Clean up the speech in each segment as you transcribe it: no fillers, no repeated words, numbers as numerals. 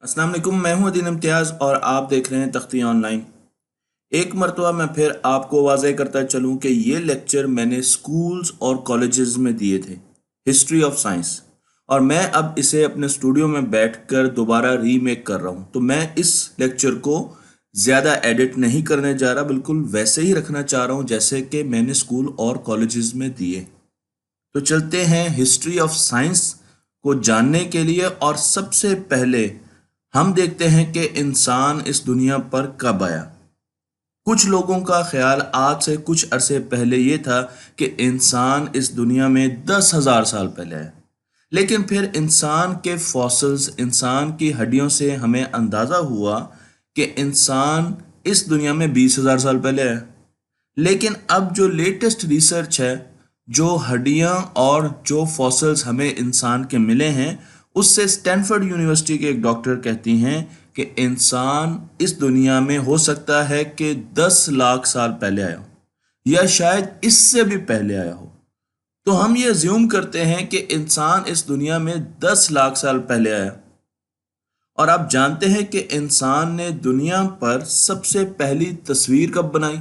अस्सलाम वालेकुम। मैं हूं अदीन इम्तियाज़ और आप देख रहे हैं तख्ती ऑनलाइन। एक मरतबा मैं फिर आपको वाज़ेह करता चलूं कि ये लेक्चर मैंने स्कूल्स और कॉलेजेस में दिए थे, हिस्ट्री ऑफ साइंस, और मैं अब इसे अपने स्टूडियो में बैठकर दोबारा रीमेक कर रहा हूं। तो मैं इस लेक्चर को ज़्यादा एडिट नहीं करने जा रहा, बिल्कुल वैसे ही रखना चाह रहा हूं जैसे कि मैंने स्कूल और कॉलेजेस में दिए। तो चलते हैं हिस्ट्री ऑफ साइंस को जानने के लिए, और सबसे पहले हम देखते हैं कि इंसान इस दुनिया पर कब आया। कुछ लोगों का ख्याल आज से कुछ अरसे पहले ये था कि इंसान इस दुनिया में 10,000 साल पहले आया, लेकिन फिर इंसान के फॉसिल्स, इंसान की हड्डियों से हमें अंदाज़ा हुआ कि इंसान इस दुनिया में 20,000 साल पहले आया। लेकिन अब जो लेटेस्ट रिसर्च है, जो हड्डियां और जो फॉसिल्स हमें इंसान के मिले हैं, उससे स्टैनफोर्ड यूनिवर्सिटी के एक डॉक्टर कहती हैं कि इंसान इस दुनिया में हो सकता है कि 10 लाख साल पहले आया हो, या शायद इससे भी पहले आया हो। तो हम ये अज्यूम करते हैं कि इंसान इस दुनिया में 10 लाख साल पहले आया। और आप जानते हैं कि इंसान ने दुनिया पर सबसे पहली तस्वीर कब बनाई?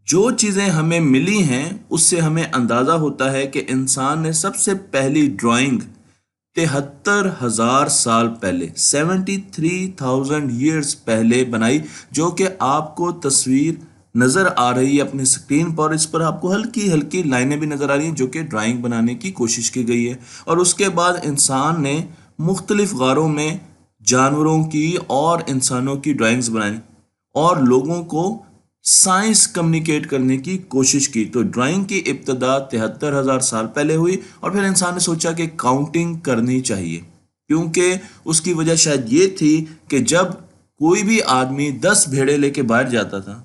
जो चीज़ें हमें मिली हैं उससे हमें अंदाज़ा होता है कि इंसान ने सबसे पहली ड्राइंग 73,000 साल पहले, 73,000 ईयर्स पहले बनाई, जो कि आपको तस्वीर नज़र आ रही है अपनी स्क्रीन पर। इस पर आपको हल्की हल्की लाइनें भी नज़र आ रही हैं जो कि ड्राइंग बनाने की कोशिश की गई है। और उसके बाद इंसान ने मुख्तलिफ गारों में जानवरों की और इंसानों की ड्राइंग्स बनाई और लोगों को साइंस कम्युनिकेट करने की कोशिश की। तो ड्राइंग की इब्तदा 73,000 साल पहले हुई, और फिर इंसान ने सोचा कि काउंटिंग करनी चाहिए, क्योंकि उसकी वजह शायद ये थी कि जब कोई भी आदमी 10 भेड़े लेके बाहर जाता था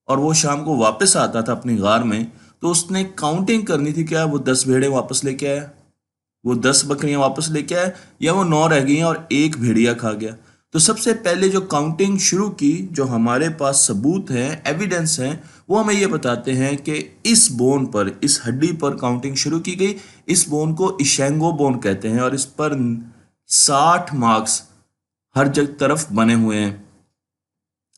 और वो शाम को वापस आता था अपनी गार में, तो उसने काउंटिंग करनी थी, क्या वो 10 भेड़े वापस लेके आया, वो 10 बकरियां वापस लेके आए, या वो 9 रह गई हैं और एक भेड़िया खा गया। तो सबसे पहले जो काउंटिंग शुरू की, जो हमारे पास सबूत है, एविडेंस है, वो हमें ये बताते हैं कि इस बोन पर, इस हड्डी पर काउंटिंग शुरू की गई। इस बोन को इशेंगो बोन कहते हैं और इस पर 60 मार्क्स हर जगह तरफ बने हुए हैं।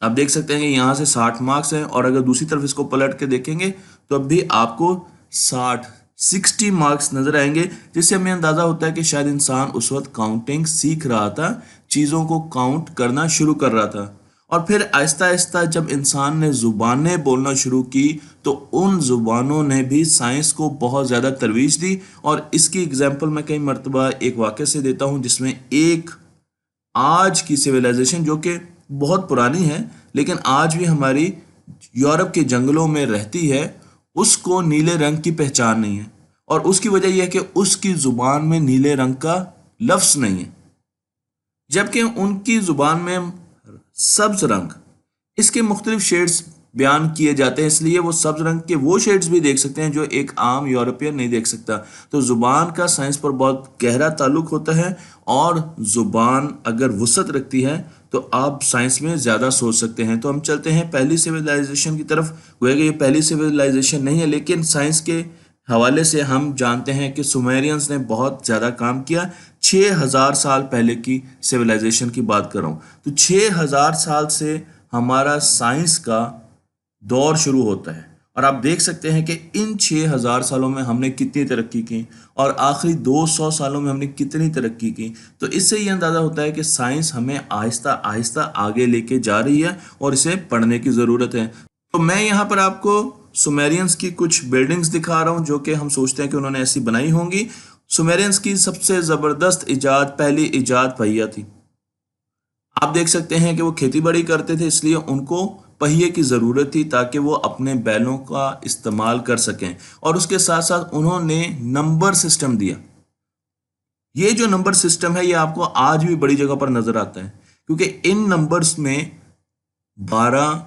आप देख सकते हैं कि यहाँ से 60 मार्क्स हैं, और अगर दूसरी तरफ इसको पलट के देखेंगे तो अब भी आपको 60 मार्क्स नजर आएंगे, जिससे हमें अंदाजा होता है कि शायद इंसान उस वक्त काउंटिंग सीख रहा था, चीज़ों को काउंट करना शुरू कर रहा था। और फिर आहिस्ता आहिस्ता जब इंसान ने ज़ुबानें बोलना शुरू की, तो उन ज़ुबानों ने भी साइंस को बहुत ज़्यादा तरवीज दी। और इसकी एग्जांपल मैं कई मरतबा एक वाक़े से देता हूँ, जिसमें एक आज की सिविलाइजेशन जो कि बहुत पुरानी है लेकिन आज भी हमारी यूरोप के जंगलों में रहती है, उसको नीले रंग की पहचान नहीं है। और उसकी वजह यह है कि उसकी ज़ुबान में नीले रंग का लफ्ज़ नहीं है, जबकि उनकी ज़ुबान में सब्ज़ रंग, इसके मुख्तलिफ शेड्स बयान किए जाते हैं, इसलिए वो सब्ज़ रंग के वो शेड्स भी देख सकते हैं जो एक आम यूरोपियन नहीं देख सकता। तो ज़ुबान का साइंस पर बहुत गहरा ताल्लुक होता है, और ज़ुबान अगर वसअत रखती है तो आप साइंस में ज़्यादा सोच सकते हैं। तो हम चलते हैं पहली सिविलाइजेशन की तरफ। गोया कि ये पहली सिविलाइजेशन नहीं है, लेकिन साइंस के हवाले से हम जानते हैं कि सुमेरियंस ने बहुत ज़्यादा काम किया। 6,000 साल पहले की सिविलाइजेशन की बात कर रहा हूँ। तो 6,000 साल से हमारा साइंस का दौर शुरू होता है, और आप देख सकते हैं कि इन 6,000 सालों में हमने कितनी तरक्की की, और आखिरी 200 सालों में हमने कितनी तरक्की की। तो इससे ये अंदाज़ा होता है कि साइंस हमें आहिस्ता आहिस्ता आगे लेके जा रही है और इसे पढ़ने की ज़रूरत है। तो मैं यहाँ पर आपको सुमेरियंस की कुछ बिल्डिंग्स दिखा रहा हूँ जो कि हम सोचते हैं कि उन्होंने ऐसी बनाई होंगी। सुमेरियंस की सबसे ज़बरदस्त इजाद, पहली इजाद पहिया थी। आप देख सकते हैं कि वो खेती बाड़ी करते थे, इसलिए उनको पहिए की ज़रूरत थी ताकि वो अपने बैलों का इस्तेमाल कर सकें। और उसके साथ साथ उन्होंने नंबर सिस्टम दिया। ये जो नंबर सिस्टम है ये आपको आज भी बड़ी जगह पर नज़र आता है, क्योंकि इन नंबर्स में 12,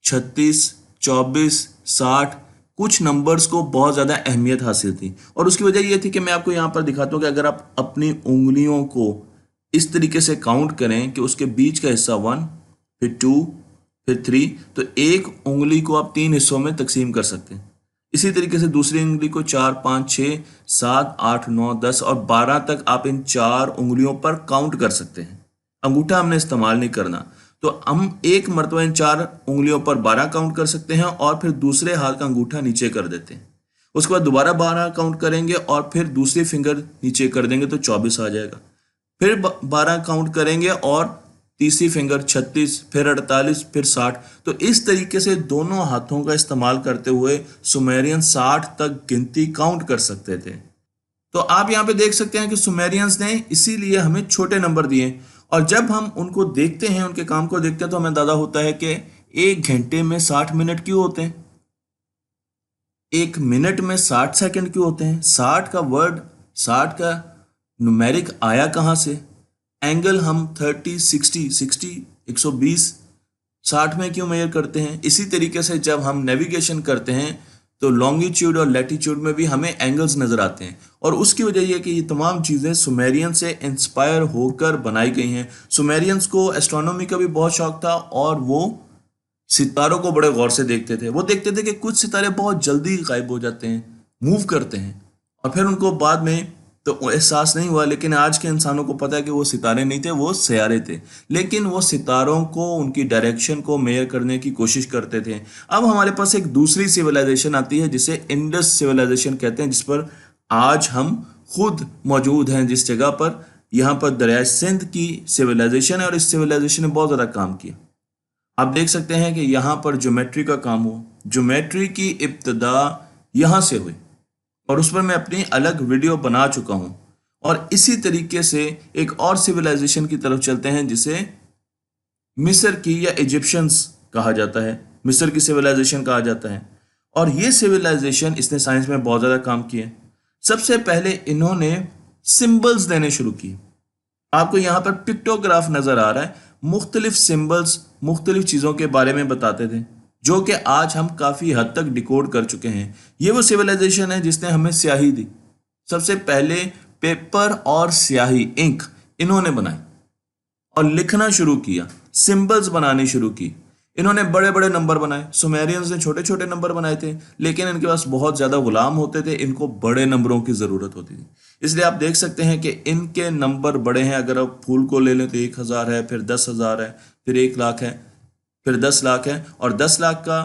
36, 24, 60, कुछ नंबर्स को बहुत ज़्यादा अहमियत हासिल थी। और उसकी वजह यह थी कि मैं आपको यहाँ पर दिखाता हूँ कि अगर आप अपनी उंगलियों को इस तरीके से काउंट करें कि उसके बीच का हिस्सा 1, फिर 2, फिर 3, तो एक उंगली को आप 3 हिस्सों में तकसीम कर सकते हैं। इसी तरीके से दूसरी उंगली को 4, 5, 6, 7, 8, 9, 10 और 12 तक आप इन 4 उंगलियों पर काउंट कर सकते हैं। अंगूठा हमने इस्तेमाल नहीं करना। तो हम एक मरतबा इन 4 उंगलियों पर 12 काउंट कर सकते हैं और फिर दूसरे हाथ का अंगूठा नीचे कर देते हैं। उसके बाद दोबारा 12 काउंट करेंगे और फिर दूसरी फिंगर नीचे कर देंगे तो 24 आ जाएगा। फिर 12 काउंट करेंगे और तीसरी फिंगर 36, फिर 48, फिर 60। तो इस तरीके से दोनों हाथों का इस्तेमाल करते हुए सुमेरियन 60 तक गिनती काउंट कर सकते थे। तो आप यहाँ पे देख सकते हैं कि सुमेरियंस ने इसीलिए हमें छोटे नंबर दिए, और जब हम उनको देखते हैं, उनके काम को देखते हैं, तो हमें अंदाजा होता है कि 1 घंटे में 60 मिनट क्यों होते हैं, 1 मिनट में 60 सेकंड क्यों होते हैं, 60 का वर्ड, 60 का न्यूमेरिक आया कहाँ से, एंगल हम 30, 60, 120, 60 में क्यों मेजर करते हैं। इसी तरीके से जब हम नेविगेशन करते हैं तो लॉन्गिट्यूड और लैटिट्यूड में भी हमें एंगल्स नज़र आते हैं, और उसकी वजह यह कि ये तमाम चीज़ें सुमेरियन से इंस्पायर होकर बनाई गई हैं। सुमेरियंस को एस्ट्रोनॉमी का भी बहुत शौक था और वो सितारों को बड़े गौर से देखते थे। वो देखते थे कि कुछ सितारे बहुत जल्दी गायब हो जाते हैं, मूव करते हैं, और फिर उनको बाद में तो एहसास नहीं हुआ, लेकिन आज के इंसानों को पता है कि वो सितारे नहीं थे, वो सियारे थे। लेकिन वो सितारों को, उनकी डायरेक्शन को मेजर करने की कोशिश करते थे। अब हमारे पास एक दूसरी सिविलाइजेशन आती है जिसे इंडस सिविलाइजेशन कहते हैं, जिस पर आज हम खुद मौजूद हैं, जिस जगह पर, यहाँ पर दरिया सिंध की सिविलाइजेशन है, और इस सिविलाइजेशन ने बहुत ज़्यादा काम किया। आप देख सकते हैं कि यहाँ पर ज्योमेट्री का काम हुआ, ज्योमेट्री की इब्तिदा यहाँ से हुई, और उस पर मैं अपनी अलग वीडियो बना चुका हूँ। और इसी तरीके से एक और सिविलाइजेशन की तरफ चलते हैं जिसे मिस्र की या इजिप्शियंस कहा जाता है, मिस्र की सिविलाइजेशन कहा जाता है। और ये सिविलाइजेशन, इसने साइंस में बहुत ज़्यादा काम किया। सबसे पहले इन्होंने सिंबल्स देने शुरू किए। आपको यहाँ पर पिक्टोग्राफ नज़र आ रहा है, मुख्तलिफ सिंबल्स मुख्तलिफ चीज़ों के बारे में बताते थे, जो कि आज हम काफ़ी हद तक डिकोड कर चुके हैं। ये वो सिविलाइजेशन है जिसने हमें स्याही दी। सबसे पहले पेपर और स्याही, इंक, इन्होंने बनाई और लिखना शुरू किया, सिंबल्स बनानी शुरू की। इन्होंने बड़े बड़े नंबर बनाए। सुमेरियंस ने छोटे छोटे नंबर बनाए थे, लेकिन इनके पास बहुत ज़्यादा गुलाम होते थे, इनको बड़े नंबरों की ज़रूरत होती थी। इसलिए आप देख सकते हैं कि इनके नंबर बड़े हैं। अगर आप फूल को ले लें तो 1000 है, फिर 10,000 है, फिर 1,00,000 है, फिर 10,00,000 है, और 10,00,000 का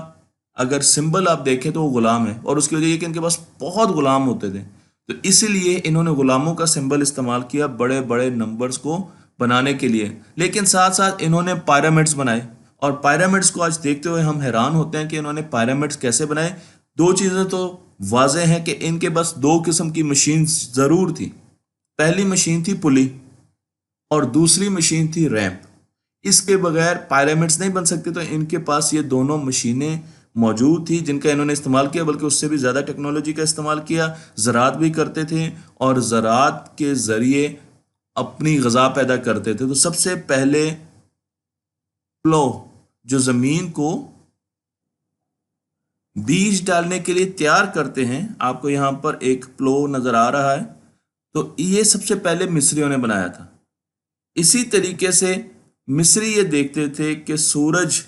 अगर सिंबल आप देखें तो वो गुलाम है, और उसकी वजह ये कि इनके पास बहुत गुलाम होते थे। तो इसीलिए इन्होंने गुलामों का सिंबल इस्तेमाल किया बड़े बड़े नंबर्स को बनाने के लिए। लेकिन साथ साथ इन्होंने पिरामिड्स बनाए, और पिरामिड्स को आज देखते हुए हम हैरान होते हैं कि इन्होंने पिरामिड्स कैसे बनाए। दो चीज़ें तो वाजह हैं कि इनके पास 2 किस्म की मशीन ज़रूर थी। पहली मशीन थी पुली और दूसरी मशीन थी रैंप। इसके बगैर पिरामिड्स नहीं बन सकते। तो इनके पास ये दोनों मशीनें मौजूद थी जिनका इन्होंने इस्तेमाल किया, बल्कि उससे भी ज़्यादा टेक्नोलॉजी का इस्तेमाल किया। ज़राअत भी करते थे और ज़राअत के ज़रिए अपनी ग़िज़ा पैदा करते थे। तो सबसे पहले प्लो, जो ज़मीन को बीज डालने के लिए तैयार करते हैं, आपको यहाँ पर एक प्लो नज़र आ रहा है, तो ये सबसे पहले मिस्रियों ने बनाया था। इसी तरीके से मिस्री ये देखते थे कि सूरज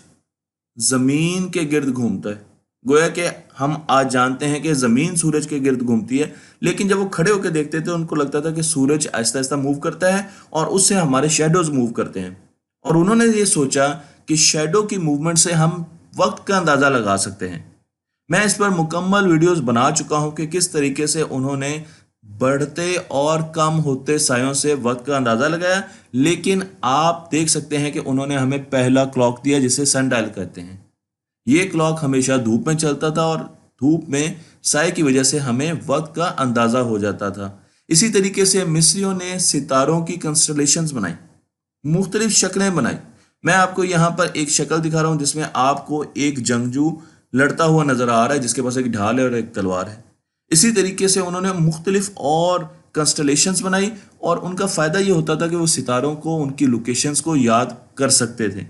ज़मीन के गिर्द घूमता है। गोया कि हम आज जानते हैं कि ज़मीन सूरज के गिर्द घूमती है, लेकिन जब वो खड़े होकर देखते थे उनको लगता था कि सूरज आहिस्ता आहिस्ता मूव करता है और उससे हमारे शेडोज़ मूव करते हैं। और उन्होंने ये सोचा कि शेडो की मूवमेंट से हम वक्त का अंदाज़ा लगा सकते हैं। मैं इस पर मुकम्मल वीडियोस बना चुका हूं कि किस तरीके से उन्होंने बढ़ते और कम होते सायों से वक्त का अंदाज़ा लगाया। लेकिन आप देख सकते हैं कि उन्होंने हमें पहला क्लॉक दिया जिसे सन डायल कहते हैं। ये क्लॉक हमेशा धूप में चलता था और धूप में साए की वजह से हमें वक्त का अंदाज़ा हो जाता था। इसी तरीके से मिस्रियों ने सितारों की कंस्टलेशंस बनाई, मुख्तलिफ शक्लें बनाई। मैं आपको यहाँ पर एक शक्ल दिखा रहा हूँ जिसमें आपको एक जंगजू लड़ता हुआ नजर आ रहा है जिसके पास एक ढाल है और एक तलवार है। इसी तरीके से उन्होंने मुख्तलिफ और कंस्टलेशंस बनाई, और उनका फ़ायदा ये होता था कि वो सितारों को, उनकी लोकेशंस को याद कर सकते थे,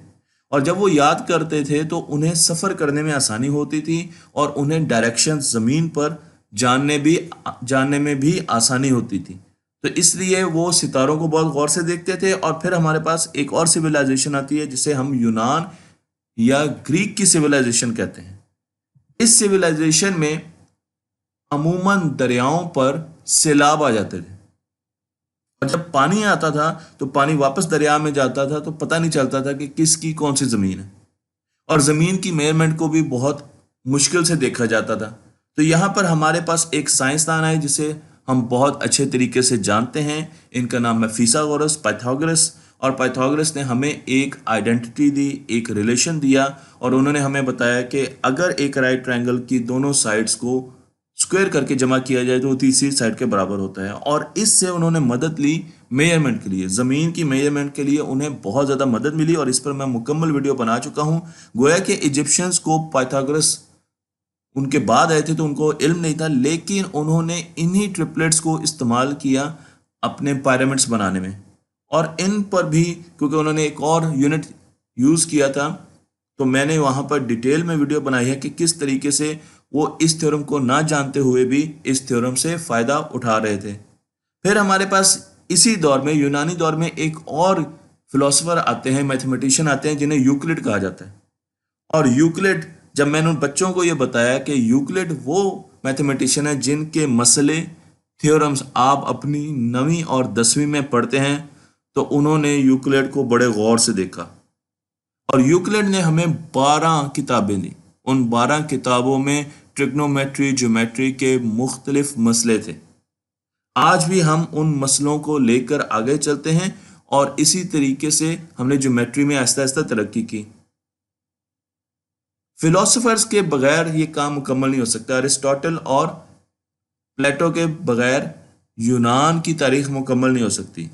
और जब वो याद करते थे तो उन्हें सफ़र करने में आसानी होती थी और उन्हें डायरेक्शंस ज़मीन पर जानने में भी आसानी होती थी। तो इसलिए वो सितारों को बहुत गौर से देखते थे। और फिर हमारे पास एक और सिविलाइजेशन आती है जिसे हम यूनान या ग्रीक की सिविलाइजेशन कहते हैं। इस सिविलाइजेशन में अमूमन दरियाओं पर सैलाब आ जाते थे, और जब पानी आता था तो पानी वापस दरिया में जाता था, तो पता नहीं चलता था कि किसकी कौन सी ज़मीन है। और ज़मीन की मेजरमेंट को भी बहुत मुश्किल से देखा जाता था। तो यहाँ पर हमारे पास एक साइंसदान है जिसे हम बहुत अच्छे तरीके से जानते हैं। इनका नाम है फिसागोरस, पाइथागोरस। और पाइथागोरस ने हमें एक आइडेंटिटी दी, एक रिलेशन दिया, और उन्होंने हमें बताया कि अगर एक राइट ट्रायंगल की दोनों साइड्स को स्क्वायर करके जमा किया जाए तो वो तीसरी साइड के बराबर होता है। और इससे उन्होंने मदद ली मेजरमेंट के लिए, ज़मीन की मेजरमेंट के लिए उन्हें बहुत ज़्यादा मदद मिली, और इस पर मैं मुकम्मल वीडियो बना चुका हूँ। गोया कि इजिप्शियंस को पाइथागोरस उनके बाद आए थे तो उनको इल्म नहीं था, लेकिन उन्होंने इन्हीं ट्रिपलेट्स को इस्तेमाल किया अपने पिरामिड्स बनाने में। और इन पर भी क्योंकि उन्होंने एक और यूनिट यूज़ किया था, तो मैंने वहाँ पर डिटेल में वीडियो बनाई है कि किस तरीके से वो इस थ्योरम को ना जानते हुए भी इस थ्योरम से फ़ायदा उठा रहे थे। फिर हमारे पास इसी दौर में, यूनानी दौर में, एक और फिलोसोफर आते हैं, मैथमेटिशियन आते हैं, जिन्हें यूक्लिड कहा जाता है। और यूक्लिड, जब मैंने उन बच्चों को ये बताया कि यूक्लिड वो मैथमेटिशियन है जिनके मसले, थ्योरम्स आप अपनी 9वीं और 10वीं में पढ़ते हैं, तो उन्होंने यूक्लिड को बड़े गौर से देखा। और यूक्लिड ने हमें 12 किताबें दी। उन 12 किताबों में ट्रिग्नोमेट्री, ज्योमेट्री के मुख्तलिफ मसले थे। आज भी हम उन मसलों को लेकर आगे चलते हैं, और इसी तरीके से हमने ज्योमेट्री में आहिस्ता आहिस्ता तरक्की की। फिलोसोफर्स के बगैर ये काम मुकम्मल नहीं हो सकता। अरिस्टोटल और प्लेटो के बगैर यूनान की तारीख मुकम्मल नहीं हो सकती।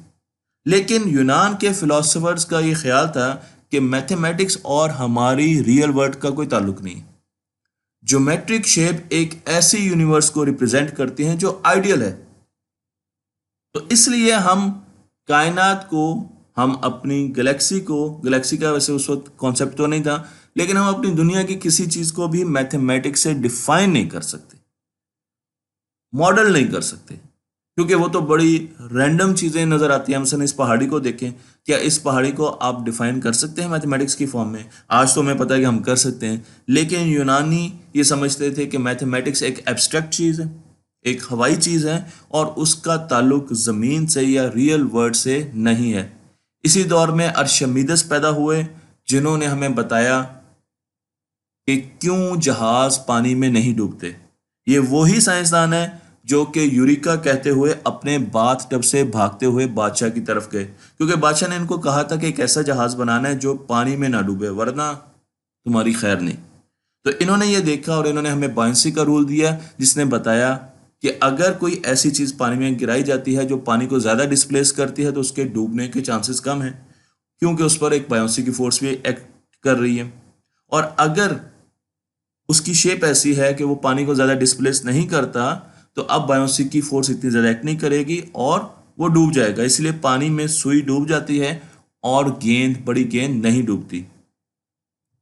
लेकिन यूनान के फिलोसोफर्स का ये ख्याल था कि मैथमेटिक्स और हमारी रियल वर्ल्ड का कोई ताल्लुक नहीं। ज्योमेट्रिक शेप एक ऐसी यूनिवर्स को रिप्रेजेंट करती हैं जो आइडियल है। तो इसलिए हम कायनात को, हम अपनी गैलेक्सी को, गैलेक्सी का वैसे उस वक्त कॉन्सेप्ट तो नहीं था, लेकिन हम अपनी दुनिया की किसी चीज़ को भी मैथमेटिक्स से डिफाइन नहीं कर सकते, मॉडल नहीं कर सकते, क्योंकि वो तो बड़ी रैंडम चीज़ें नज़र आती हैं। हम इस पहाड़ी को देखें, क्या इस पहाड़ी को आप डिफाइन कर सकते हैं मैथमेटिक्स की फॉर्म में? आज तो हमें पता है कि हम कर सकते हैं, लेकिन यूनानी ये समझते थे कि मैथमेटिक्स एक एब्स्ट्रैक्ट चीज़ है, एक हवाई चीज़ है, और उसका ताल्लुक ज़मीन से या रियल वर्ल्ड से नहीं है। इसी दौर में अर्शमीदस पैदा हुए, जिन्होंने हमें बताया कि क्यों जहाज़ पानी में नहीं डूबते। ये वही साइंसदान है जो कि यूरिका कहते हुए अपने बाथ टब से भागते हुए बादशाह की तरफ गए, क्योंकि बादशाह ने इनको कहा था कि एक ऐसा जहाज़ बनाना है जो पानी में ना डूबे, वरना तुम्हारी खैर नहीं। तो इन्होंने ये देखा और इन्होंने हमें बायंसी का रूल दिया, जिसने बताया कि अगर कोई ऐसी चीज़ पानी में गिराई जाती है जो पानी को ज़्यादा डिस्प्लेस करती है, तो उसके डूबने के चांसेस कम हैं, क्योंकि उस पर एक बायंसी की फोर्स भी एक्ट कर रही है। और अगर उसकी शेप ऐसी है कि वो पानी को ज़्यादा डिस्प्लेस नहीं करता, तो अब बायोंसी की फोर्स इतनी ज़्यादा एक्ट नहीं करेगी और वो डूब जाएगा। इसलिए पानी में सुई डूब जाती है और गेंद, बड़ी गेंद नहीं डूबती।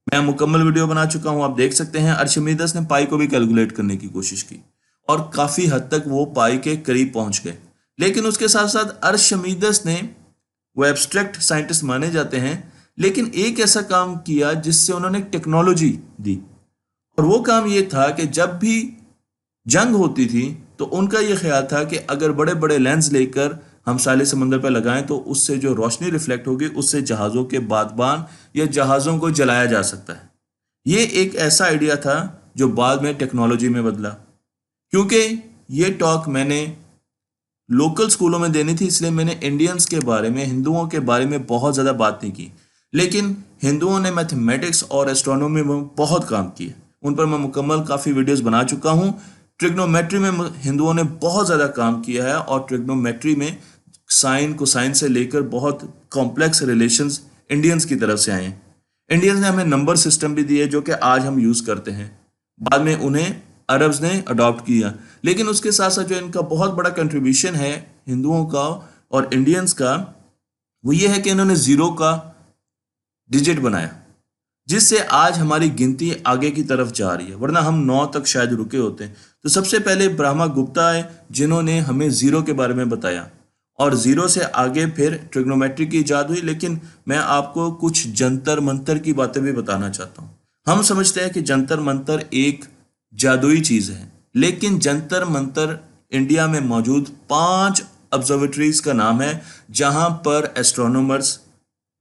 मैं मुकम्मल वीडियो बना चुका हूँ, आप देख सकते हैं। अर्शिमीदस ने पाई को भी कैलकुलेट करने की कोशिश की और काफ़ी हद तक वो पाई के करीब पहुंच गए। लेकिन उसके साथ साथ अर्शिमीदस ने, वो एब्स्ट्रैक्ट साइंटिस्ट माने जाते हैं, लेकिन एक ऐसा काम किया जिससे उन्होंने टेक्नोलॉजी दी। और वो काम ये था कि जब भी जंग होती थी तो उनका ये ख्याल था कि अगर बड़े बड़े लेंस लेकर हम साले समंदर पर लगाएं तो उससे जो रोशनी रिफ्लेक्ट होगी उससे जहाज़ों के बादबान या जहाज़ों को जलाया जा सकता है। ये एक ऐसा आइडिया था जो बाद में टेक्नोलॉजी में बदला। क्योंकि ये टॉक मैंने लोकल स्कूलों में देनी थी, इसलिए मैंने इंडियंस के बारे में, हिंदुओं के बारे में बहुत ज़्यादा बात नहीं की। लेकिन हिंदुओं ने मैथमेटिक्स और एस्ट्रोनॉमी में बहुत काम किया, उन पर मैं मुकम्मल काफ़ी वीडियोस बना चुका हूँ। ट्रिग्नोमेट्री में हिंदुओं ने बहुत ज़्यादा काम किया है, और ट्रिग्नोमेट्री में साइन कोसाइन से लेकर बहुत कॉम्प्लेक्स रिलेशंस इंडियंस की तरफ से आए हैं। इंडियंस ने हमें नंबर सिस्टम भी दिए जो कि आज हम यूज़ करते हैं, बाद में उन्हें अरब्स ने अडॉप्ट किया। लेकिन उसके साथ साथ जो इनका बहुत बड़ा कंट्रीब्यूशन है हिंदुओं का और इंडियंस का, वो ये है कि इन्होंने ज़ीरो का डिजिट बनाया, जिससे आज हमारी गिनती आगे की तरफ जा रही है, वरना हम 9 तक शायद रुके होते हैं। तो सबसे पहले ब्रह्मा गुप्ता है जिन्होंने हमें ज़ीरो के बारे में बताया, और ज़ीरो से आगे फिर ट्रिग्नोमेट्री की ईजाद हुई। लेकिन मैं आपको कुछ जंतर मंतर की बातें भी बताना चाहता हूँ। हम समझते हैं कि जंतर मंतर एक जादुई चीज़ है, लेकिन जंतर मंतर इंडिया में मौजूद 5 ऑब्जर्वेटरीज का नाम है जहां पर एस्ट्रोनॉमर्स,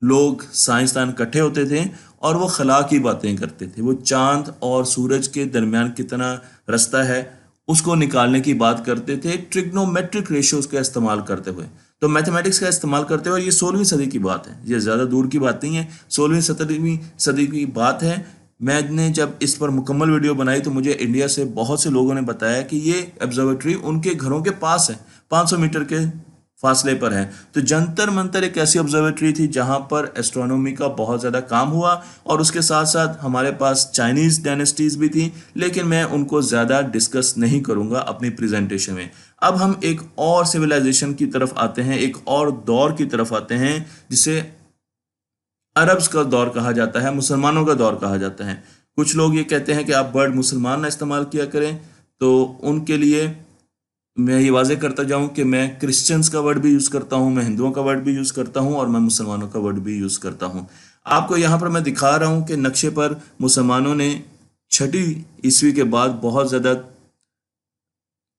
लोग, साइंसदान इकट्ठे होते थे और वो खला की बातें करते थे। वो चांद और सूरज के दरमियान कितना रास्ता है उसको निकालने की बात करते थे, ट्रिग्नोमेट्रिक रेशियोज का इस्तेमाल करते हुए। तो मैथमेटिक्स का इस्तेमाल करते हुए, ये 16वीं सदी की बात है, ये ज़्यादा दूर की बात नहीं है, 16वीं 17वीं सदी की बात है। मैंने जब इस पर मुकम्मल वीडियो बनाई तो मुझे इंडिया से बहुत से लोगों ने बताया कि ये ऑब्जर्वेटरी उनके घरों के पास है, 500 मीटर के फासले पर है। तो जंतर मंतर एक ऐसी ऑब्जर्वेटरी थी जहां पर एस्ट्रोनॉमी का बहुत ज़्यादा काम हुआ, और उसके साथ साथ हमारे पास चाइनीज़ डायनेस्टीज़ भी थी, लेकिन मैं उनको ज़्यादा डिस्कस नहीं करूंगा अपनी प्रेजेंटेशन में। अब हम एक और सिविलाइजेशन की तरफ आते हैं, एक और दौर की तरफ आते हैं जिसे अरब्स का दौर कहा जाता है, मुसलमानों का दौर कहा जाता है। कुछ लोग ये कहते हैं कि आप वर्ड मुसलमान ना इस्तेमाल किया करें, तो उनके लिए मैं ये वाजे करता जाऊं कि मैं क्रिश्चियंस का वर्ड भी यूज़ करता हूं, मैं हिंदुओं का वर्ड भी यूज़ करता हूं, और मैं मुसलमानों का वर्ड भी यूज़ करता हूं। आपको यहाँ पर मैं दिखा रहा हूं कि नक्शे पर मुसलमानों ने 6वीं ईस्वी के बाद बहुत ज़्यादा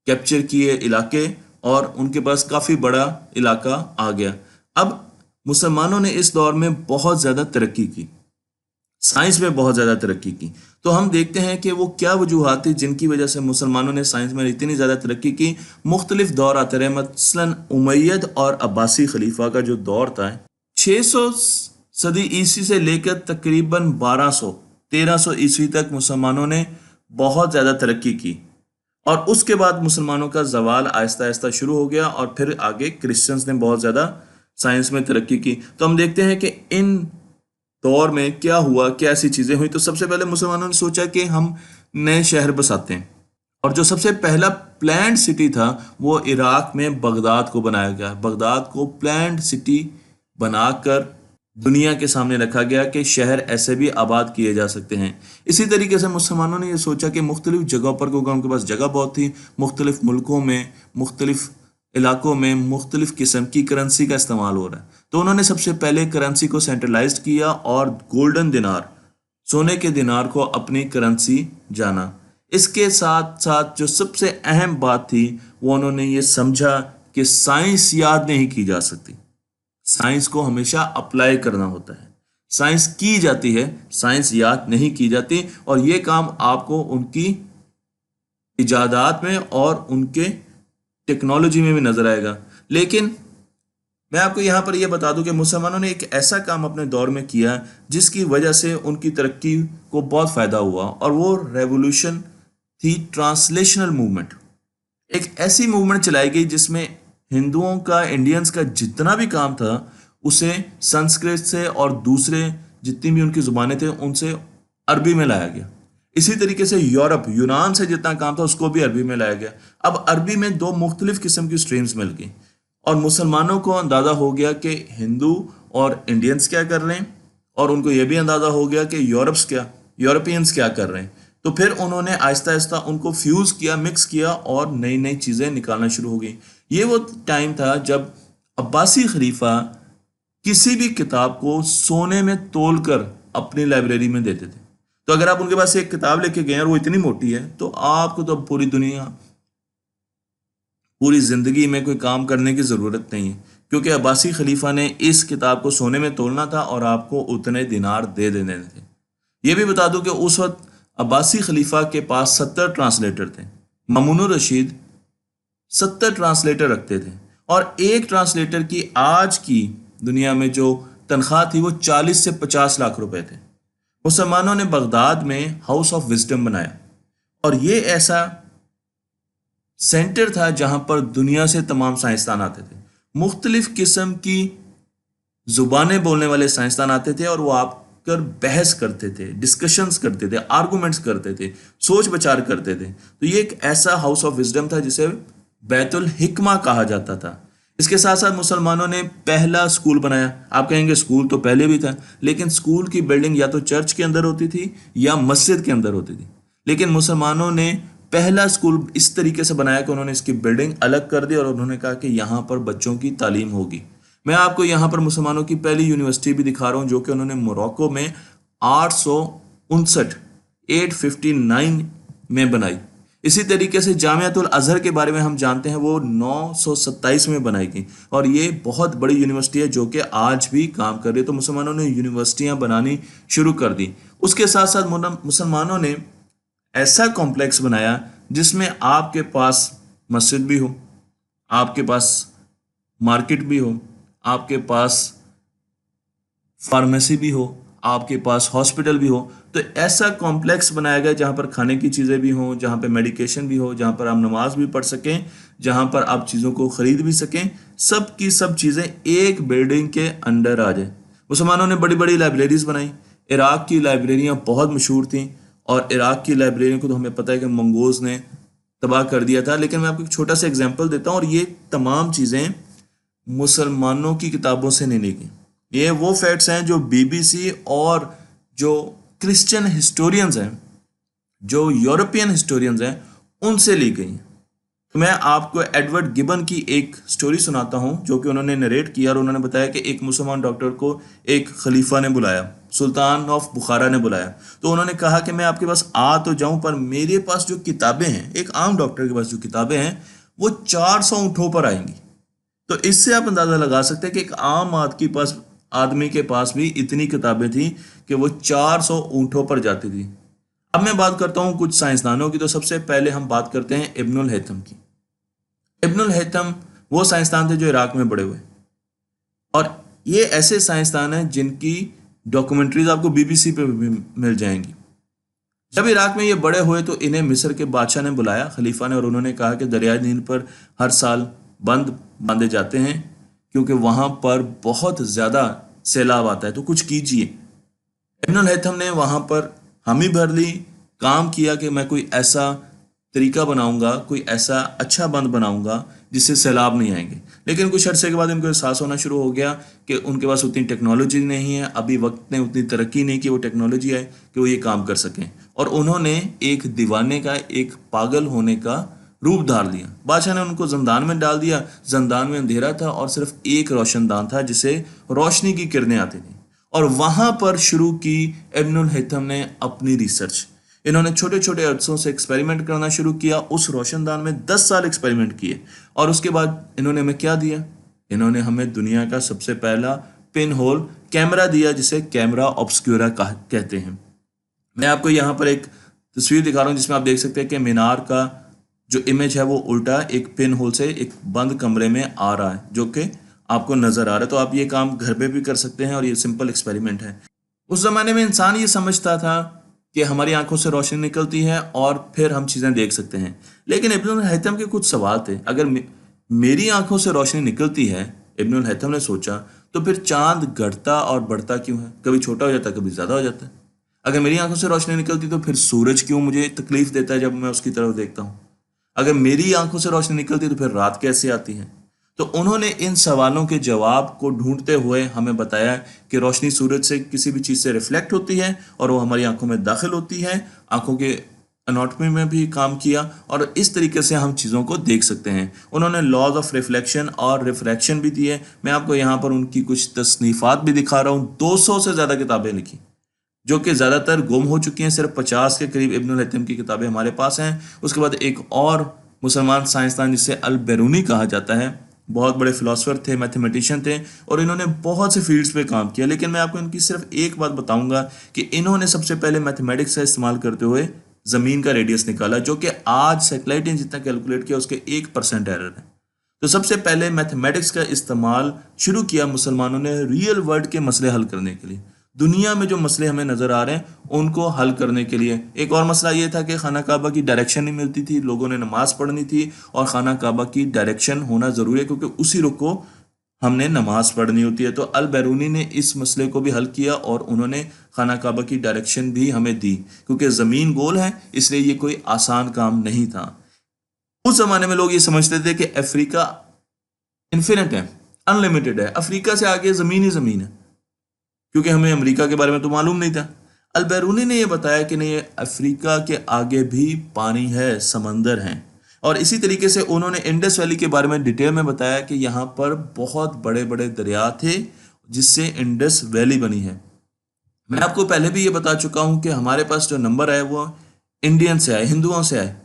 कैप्चर किए इलाके, और उनके पास काफ़ी बड़ा इलाका आ गया। अब मुसलमानों ने इस दौर में बहुत ज़्यादा तरक्की की, साइंस में बहुत ज़्यादा तरक्की की। तो हम देखते हैं कि वो क्या वजूहात थी जिनकी वजह से मुसलमानों ने साइंस में इतनी ज़्यादा तरक्की की। मुख्तलिफ दौर आते रहे, मसलन उमैयद और अब्बासी खलीफा का जो दौर था, 600 सदी ईस्वी से लेकर तकरीबन 1300 ईस्वी तक मुसलमानों ने बहुत ज़्यादा तरक्की की, और उसके बाद मुसलमानों का जवाल आहिस्ता आहिस्ता शुरू हो गया, और फिर आगे क्रिश्चियंस ने बहुत ज़्यादा साइंस में तरक्की की। तो हम देखते हैं कि इन दौर में क्या हुआ, क्या ऐसी चीज़ें हुई। तो सबसे पहले मुसलमानों ने सोचा कि हम नए शहर बसाते हैं, और जो सबसे पहला प्लान्ड सिटी था वो इराक में बगदाद को बनाया गया। बगदाद को प्लान्ड सिटी बनाकर दुनिया के सामने रखा गया कि शहर ऐसे भी आबाद किए जा सकते हैं। इसी तरीके से मुसलमानों ने यह सोचा कि मुख्तलिफ जगहों पर, क्योंकि उनके पास जगह बहुत थी, मुख्तलिफ मुल्कों में, मुख्तलिफ इलाकों में मुख्तलिफ किस्म की करेंसी का इस्तेमाल हो रहा है, तो उन्होंने सबसे पहले करेंसी को सेंट्रलाइज किया और गोल्डन दिनार, सोने के दिनार को अपनी करेंसी जाना। इसके साथ साथ जो सबसे अहम बात थी वो उन्होंने ये समझा कि साइंस याद नहीं की जा सकती, साइंस को हमेशा अप्लाई करना होता है। साइंस की जाती है, साइंस याद नहीं की जाती, और ये काम आपको उनकी इजादात में और उनके टेक्नोलॉजी में भी नजर आएगा। लेकिन मैं आपको यहाँ पर यह बता दूं कि मुसलमानों ने एक ऐसा काम अपने दौर में किया जिसकी वजह से उनकी तरक्की को बहुत फ़ायदा हुआ, और वो रेवोल्यूशन थी ट्रांसलेशनल मूवमेंट। एक ऐसी मूवमेंट चलाई गई जिसमें हिंदुओं का, इंडियंस का जितना भी काम था उसे संस्कृत से और दूसरे जितनी भी उनकी ज़ुबानें थे उनसे अरबी में लाया गया। इसी तरीके से यूरोप, यूनान से जितना काम था उसको भी अरबी में लाया गया। अब अरबी में 2 मुख्तलिफ किस्म की स्ट्रीम्स मिल गई, और मुसलमानों को अंदाज़ा हो गया कि हिंदू और इंडियंस क्या कर रहे हैं, और उनको यह भी अंदाज़ा हो गया कि यूरोपियंस क्या कर रहे हैं। तो फिर उन्होंने आहिस्ता आहिस्ता उनको फ्यूज़ किया, मिक्स किया, और नई नई चीज़ें निकालना शुरू हो गई। ये वो टाइम था जब अब्बासी खलीफा किसी भी किताब को सोने में तोल कर अपनी लाइब्रेरी में देते थे। तो अगर आप उनके पास एक किताब लेके गए और वो इतनी मोटी है, तो आपको तो पूरी दुनिया, पूरी ज़िंदगी में कोई काम करने की ज़रूरत नहीं है, क्योंकि अब्बासी खलीफा ने इस किताब को सोने में तोलना था और आपको उतने दिनार दे देने थे। ये भी बता दूं कि उस वक्त अब्बासी खलीफा के पास 70 ट्रांसलेटर थे। मामूनुर रशीद 70 ट्रांसलेटर रखते थे, और एक ट्रांसलेटर की आज की दुनिया में जो तनख्वाह थी वो 40 से 50 लाख रुपए थे। मुसलमानों ने बगदाद में हाउस ऑफ विजडम बनाया, और ये ऐसा सेंटर था जहां पर दुनिया से तमाम साइंसदान आते थे। मुख्तलिफ किस्म की जुबानें बोलने वाले साइंसदान आते थे, और वो आकर बहस करते थे, डिस्कशंस करते थे, आर्गूमेंट्स करते थे, सोच विचार करते थे। तो ये एक ऐसा हाउस ऑफ विजडम था जिसे बैतुल हिकमा कहा जाता था। इसके साथ साथ मुसलमानों ने पहला स्कूल बनाया। आप कहेंगे स्कूल तो पहले भी था, लेकिन स्कूल की बिल्डिंग या तो चर्च के अंदर होती थी या मस्जिद के अंदर होती थी। लेकिन मुसलमानों ने पहला स्कूल इस तरीके से बनाया कि उन्होंने इसकी बिल्डिंग अलग कर दी, और उन्होंने कहा कि यहाँ पर बच्चों की तालीम होगी। मैं आपको यहाँ पर मुसलमानों की पहली यूनिवर्सिटी भी दिखा रहा हूँ, जो कि उन्होंने मोरक्को में 859 में बनाई। इसी तरीके से जामियातुल अजहर के बारे में हम जानते हैं, वो 927 में बनाई गई और ये बहुत बड़ी यूनिवर्सिटी है जो कि आज भी काम कर रही है। तो मुसलमानों ने यूनिवर्सिटियां बनानी शुरू कर दी। उसके साथ साथ मुसलमानों ने ऐसा कॉम्प्लेक्स बनाया जिसमें आपके पास मस्जिद भी हो, आपके पास मार्केट भी हो, आपके पास फार्मेसी भी हो, आपके पास हॉस्पिटल भी हो। तो ऐसा कॉम्प्लेक्स बनाया गया जहाँ पर खाने की चीज़ें भी हों, जहाँ पर मेडिकेशन भी हो, जहाँ पर आप नमाज भी पढ़ सकें, जहाँ पर आप चीज़ों को ख़रीद भी सकें, सब की सब चीज़ें एक बिल्डिंग के अंडर आ जाए। मुसलमानों ने बड़ी बड़ी लाइब्रेरीज़ बनाई। इराक़ की लाइब्रेरियाँ बहुत मशहूर थीं और इराक़ की लाइब्रेरियों को तो हमें पता है कि मंगोज़ ने तबाह कर दिया था। लेकिन मैं आपको एक छोटा सा एग्जाम्पल देता हूँ, और ये तमाम चीज़ें मुसलमानों की किताबों से नहीं ली गई। ये वो फैक्ट्स हैं जो बीबीसी और जो क्रिश्चियन हिस्टोरियंस हैं, जो यूरोपियन हिस्टोरियंस हैं, उनसे ली गई हैं। तो मैं आपको एडवर्ड गिबन की एक स्टोरी सुनाता हूं जो कि उन्होंने नरेट किया, और उन्होंने बताया कि एक मुसलमान डॉक्टर को एक खलीफा ने बुलाया, सुल्तान ऑफ बुखारा ने बुलाया। तो उन्होंने कहा कि मैं आपके पास आ तो जाऊं, पर मेरे पास जो किताबें हैं, एक आम डॉक्टर के पास जो किताबें हैं वो 400 ऊँटों पर आएंगी। तो इससे आप अंदाज़ा लगा सकते हैं कि एक आम आदमी के पास भी इतनी किताबें थी कि वो 400 ऊँटों पर जाती थी। अब मैं बात करता हूँ कुछ साइंसदानों की। तो सबसे पहले हम बात करते हैं इब्नुल हैथम की। इब्नुल हैथम वो साइंसदान थे जो इराक में बड़े हुए, और ये ऐसे साइंसदान हैं जिनकी डॉक्यूमेंट्रीज आपको बीबीसी पे भी मिल जाएंगी। जब इराक में ये बड़े हुए तो इन्हें मिस्र के बादशाह ने बुलाया, खलीफा ने, और उन्होंने कहा कि दरियाई नील पर हर साल बंद बांधे जाते हैं क्योंकि वहाँ पर बहुत ज़्यादा सैलाब आता है, तो कुछ कीजिए। इब्नुल हैथम ने वहाँ पर हामी भर ली, काम किया कि मैं कोई ऐसा तरीका बनाऊंगा, कोई ऐसा अच्छा बंद बनाऊंगा जिससे सैलाब नहीं आएंगे। लेकिन कुछ अरसे के बाद इनको एहसास होना शुरू हो गया कि उनके पास उतनी टेक्नोलॉजी नहीं है, अभी वक्त ने उतनी तरक्की नहीं की वो टेक्नोलॉजी आए कि वो ये काम कर सकें। और उन्होंने एक दीवाने का, एक पागल होने का रूप धार लिया। बादशाह ने उनको जंदान में डाल दिया। जंदान में अंधेरा था और सिर्फ एक रोशनदान था जिसे रोशनी की किरणें आती थी, और वहां पर शुरू की इब्नुल हैथम ने अपनी रिसर्च। इन्होंने छोटे छोटे अरसों से एक्सपेरिमेंट करना शुरू किया। उस रोशनदान में 10 साल एक्सपेरिमेंट किए, और उसके बाद इन्होंने हमें क्या दिया? इन्होंने हमें दुनिया का सबसे पहला पिन होल कैमरा दिया, जिसे कैमरा ऑब्सक्यूरा कहते हैं। मैं आपको यहाँ पर एक तस्वीर दिखा रहा हूँ जिसमें आप देख सकते हैं कि मीनार का जो इमेज है वो उल्टा एक पिन होल से एक बंद कमरे में आ रहा है, जो कि आपको नजर आ रहा है। तो आप ये काम घर पे भी कर सकते हैं, और ये सिंपल एक्सपेरिमेंट है। उस जमाने में इंसान ये समझता था कि हमारी आंखों से रोशनी निकलती है और फिर हम चीज़ें देख सकते हैं। लेकिन इब्नुल हैथम के कुछ सवाल थे। अगर मेरी आंखों से रोशनी निकलती है, इब्नुल हैथम ने सोचा, तो फिर चांद घटता और बढ़ता क्यों है? कभी छोटा हो जाता है, कभी ज़्यादा हो जाता है। अगर मेरी आंखों से रोशनी निकलती तो फिर सूरज क्यों मुझे तकलीफ देता है जब मैं उसकी तरफ देखता हूँ? अगर मेरी आंखों से रोशनी निकलती तो फिर रात कैसे आती है? तो उन्होंने इन सवालों के जवाब को ढूंढते हुए हमें बताया कि रोशनी सूरज से किसी भी चीज़ से रिफ्लेक्ट होती है और वो हमारी आंखों में दाखिल होती है। आंखों के एनाटॉमी में भी काम किया, और इस तरीके से हम चीज़ों को देख सकते हैं। उन्होंने लॉज ऑफ रिफ्लेक्शन और रिफ्रैक्शन भी दिए। मैं आपको यहाँ पर उनकी कुछ तसनीफात भी दिखा रहा हूँ। 200 से ज़्यादा किताबें लिखी, जो कि ज़्यादातर गुम हो चुकी हैं। सिर्फ 50 के करीब इब्नुल हैथम की किताबें हमारे पास हैं। उसके बाद एक और मुसलमान साइंसदान जिसे अल बैरूनी कहा जाता है, बहुत बड़े फिलोसफर थे, मैथमेटिशियन थे, और इन्होंने बहुत से फील्ड्स पे काम किया। लेकिन मैं आपको इनकी सिर्फ एक बात बताऊंगा कि इन्होंने सबसे पहले मैथमेटिक्स का इस्तेमाल करते हुए ज़मीन का रेडियस निकाला, जो कि आज सैटेलाइट ने जितना कैलकुलेट किया उसके 1% एरर है। तो सबसे पहले मैथमेटिक्स का इस्तेमाल शुरू किया मुसलमानों ने रियल वर्ल्ड के मसले हल करने के लिए। दुनिया में जो मसले हमें नज़र आ रहे हैं उनको हल करने के लिए। एक और मसला ये था कि खाना काबा की डायरेक्शन नहीं मिलती थी, लोगों ने नमाज़ पढ़नी थी, और खाना काबा की डायरेक्शन होना ज़रूरी है क्योंकि उसी रुख को हमने नमाज़ पढ़नी होती है। तो अल बैरूनी ने इस मसले को भी हल किया, और उन्होंने खाना काबा की डायरेक्शन भी हमें दी। क्योंकि ज़मीन गोल है, इसलिए ये कोई आसान काम नहीं था। उस ज़माने में लोग ये समझते थे कि अफ्रीका इन्फिनिट है, अनलिमिटेड है, अफ्रीका से आगे ज़मीन ही ज़मीन है, क्योंकि हमें अमेरिका के बारे में तो मालूम नहीं था। अल बैरूनी ने यह बताया कि नहीं, अफ्रीका के आगे भी पानी है, समंदर हैं। और इसी तरीके से उन्होंने इंडस वैली के बारे में डिटेल में बताया कि यहाँ पर बहुत बड़े बड़े दरिया थे जिससे इंडस वैली बनी है। मैं आपको पहले भी ये बता चुका हूँ कि हमारे पास जो नंबर आए वो इंडियन से आए, हिंदुओं से आए।